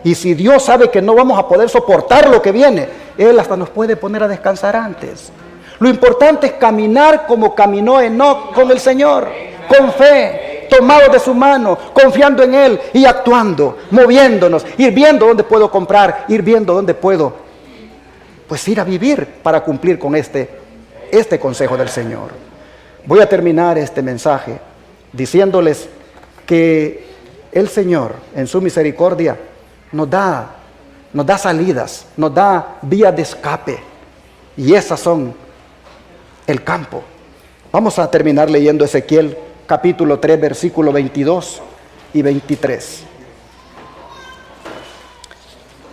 Y si Dios sabe que no vamos a poder soportar lo que viene, Él hasta nos puede poner a descansar antes. Lo importante es caminar como caminó Enoc con el Señor, con fe, tomados de su mano, confiando en Él y actuando, moviéndonos, ir viendo dónde puedo comprar, ir viendo dónde puedo, pues ir a vivir para cumplir con este consejo del Señor. Voy a terminar este mensaje diciéndoles que el Señor, en su misericordia, nos da salidas, nos da vías de escape, y esas son el campo. Vamos a terminar leyendo Ezequiel capítulo 3, versículo 22 y 23.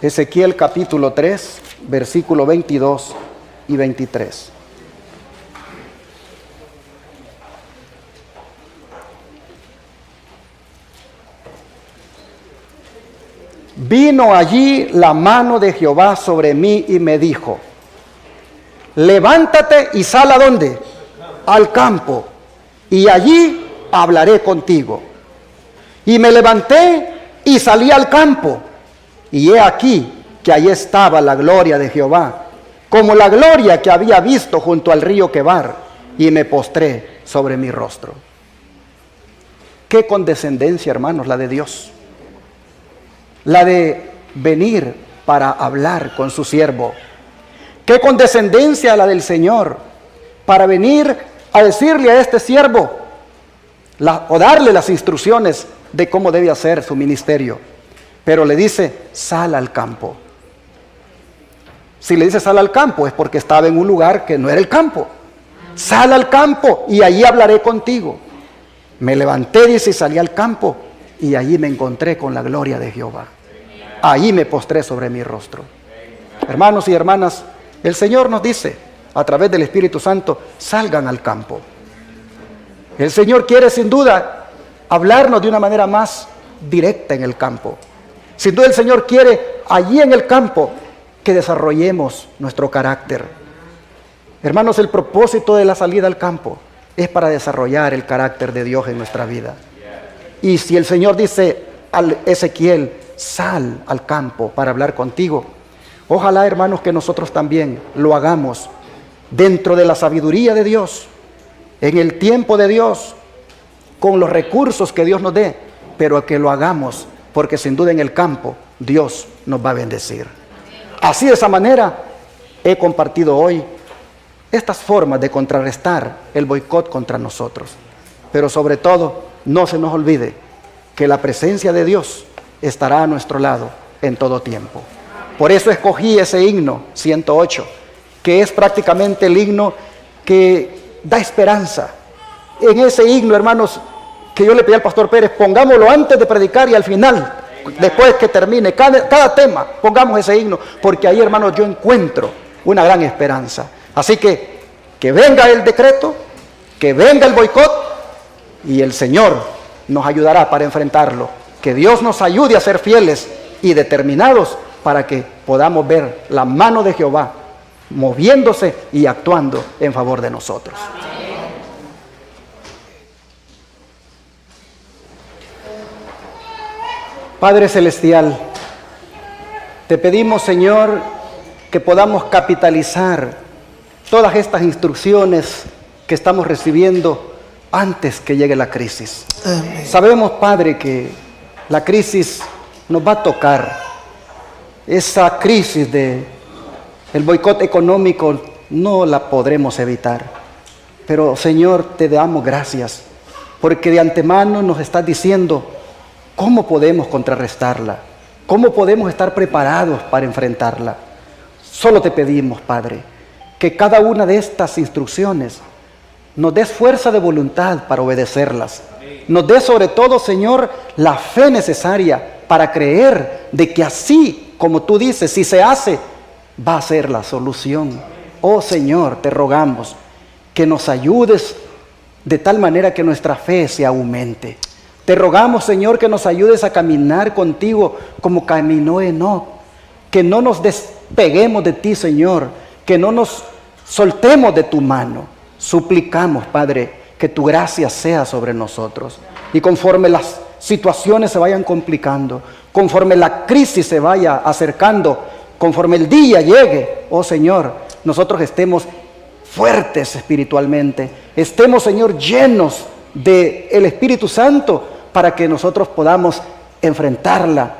Ezequiel capítulo 3, versículo 22 y 23. Vino allí la mano de Jehová sobre mí y me dijo: levántate y sal ¿a dónde? Al campo, y allí hablaré contigo. Y me levanté y salí al campo, y he aquí que allí estaba la gloria de Jehová, como la gloria que había visto junto al río Quebar, y me postré sobre mi rostro. Qué condescendencia, hermanos, la de Dios. La de venir para hablar con su siervo. Qué condescendencia la del Señor para venir a decirle a este siervo o darle las instrucciones de cómo debe hacer su ministerio. Pero le dice: sal al campo. Si le dice sal al campo es porque estaba en un lugar que no era el campo. Sal al campo y allí hablaré contigo. Me levanté, dice, y salí al campo, y allí me encontré con la gloria de Jehová. Allí me postré sobre mi rostro. Hermanos y hermanas, el Señor nos dice a través del Espíritu Santo: salgan al campo. El Señor quiere sin duda hablarnos de una manera más directa en el campo. Sin duda el Señor quiere allí en el campo que desarrollemos nuestro carácter. Hermanos, el propósito de la salida al campo es para desarrollar el carácter de Dios en nuestra vida. Y si el Señor dice al Ezequiel: sal al campo para hablar contigo, ojalá, hermanos, que nosotros también lo hagamos dentro de la sabiduría de Dios, en el tiempo de Dios, con los recursos que Dios nos dé, pero que lo hagamos porque sin duda en el campo Dios nos va a bendecir. Así, de esa manera, he compartido hoy estas formas de contrarrestar el boicot contra nosotros. Pero sobre todo, no se nos olvide que la presencia de Dios estará a nuestro lado en todo tiempo. Por eso escogí ese himno 108, que es prácticamente el himno que da esperanza. En ese himno, hermanos, que yo le pedí al pastor Pérez, pongámoslo antes de predicar y al final, después que termine cada tema, pongamos ese himno, porque ahí, hermanos, yo encuentro una gran esperanza. Así que venga el decreto, que venga el boicot, y el Señor nos ayudará para enfrentarlo. Que Dios nos ayude a ser fieles y determinados para que podamos ver la mano de Jehová moviéndose y actuando en favor de nosotros. Padre Celestial, te pedimos, Señor, que podamos capitalizar todas estas instrucciones que estamos recibiendo antes que llegue la crisis. Amén. Sabemos, Padre, que la crisis nos va a tocar. Esa crisis del boicot económico no la podremos evitar. Pero, Señor, te damos gracias, porque de antemano nos estás diciendo cómo podemos contrarrestarla, cómo podemos estar preparados para enfrentarla. Solo te pedimos, Padre, que cada una de estas instrucciones nos des fuerza de voluntad para obedecerlas. Nos des sobre todo, Señor, la fe necesaria para creer de que así como tú dices, si se hace, va a ser la solución. Oh Señor, te rogamos que nos ayudes de tal manera que nuestra fe se aumente. Te rogamos, Señor, que nos ayudes a caminar contigo como caminó Enoc. Que no nos despeguemos de ti, Señor, que no nos soltemos de tu mano. Suplicamos, Padre, que tu gracia sea sobre nosotros. Y conforme las situaciones se vayan complicando, conforme la crisis se vaya acercando, conforme el día llegue, oh Señor, nosotros estemos fuertes espiritualmente, estemos, Señor, llenos del Espíritu Santo para que nosotros podamos enfrentarla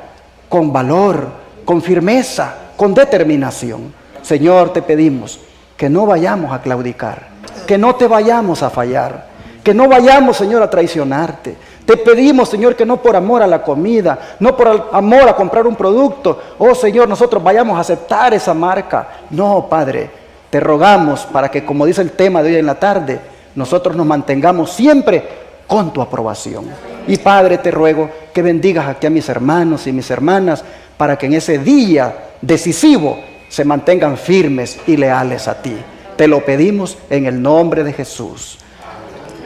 con valor, con firmeza, con determinación. Señor, te pedimos que no vayamos a claudicar, que no te vayamos a fallar, que no vayamos, Señor, a traicionarte. Te pedimos, Señor, que no por amor a la comida, no por amor a comprar un producto, oh Señor, nosotros vayamos a aceptar esa marca. No, Padre, te rogamos para que, como dice el tema de hoy en la tarde, nosotros nos mantengamos siempre con tu aprobación. Y Padre, te ruego que bendigas aquí a mis hermanos y mis hermanas para que en ese día decisivo se mantengan firmes y leales a ti. Te lo pedimos en el nombre de Jesús.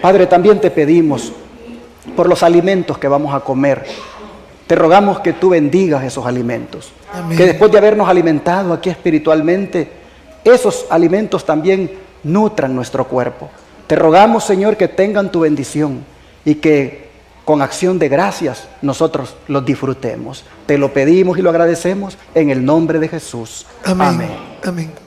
Padre, también te pedimos por los alimentos que vamos a comer. Te rogamos que tú bendigas esos alimentos. Amén. Que después de habernos alimentado aquí espiritualmente, esos alimentos también nutran nuestro cuerpo. Te rogamos, Señor, que tengan tu bendición y que con acción de gracias nosotros los disfrutemos. Te lo pedimos y lo agradecemos en el nombre de Jesús. Amén. Amén. Amén.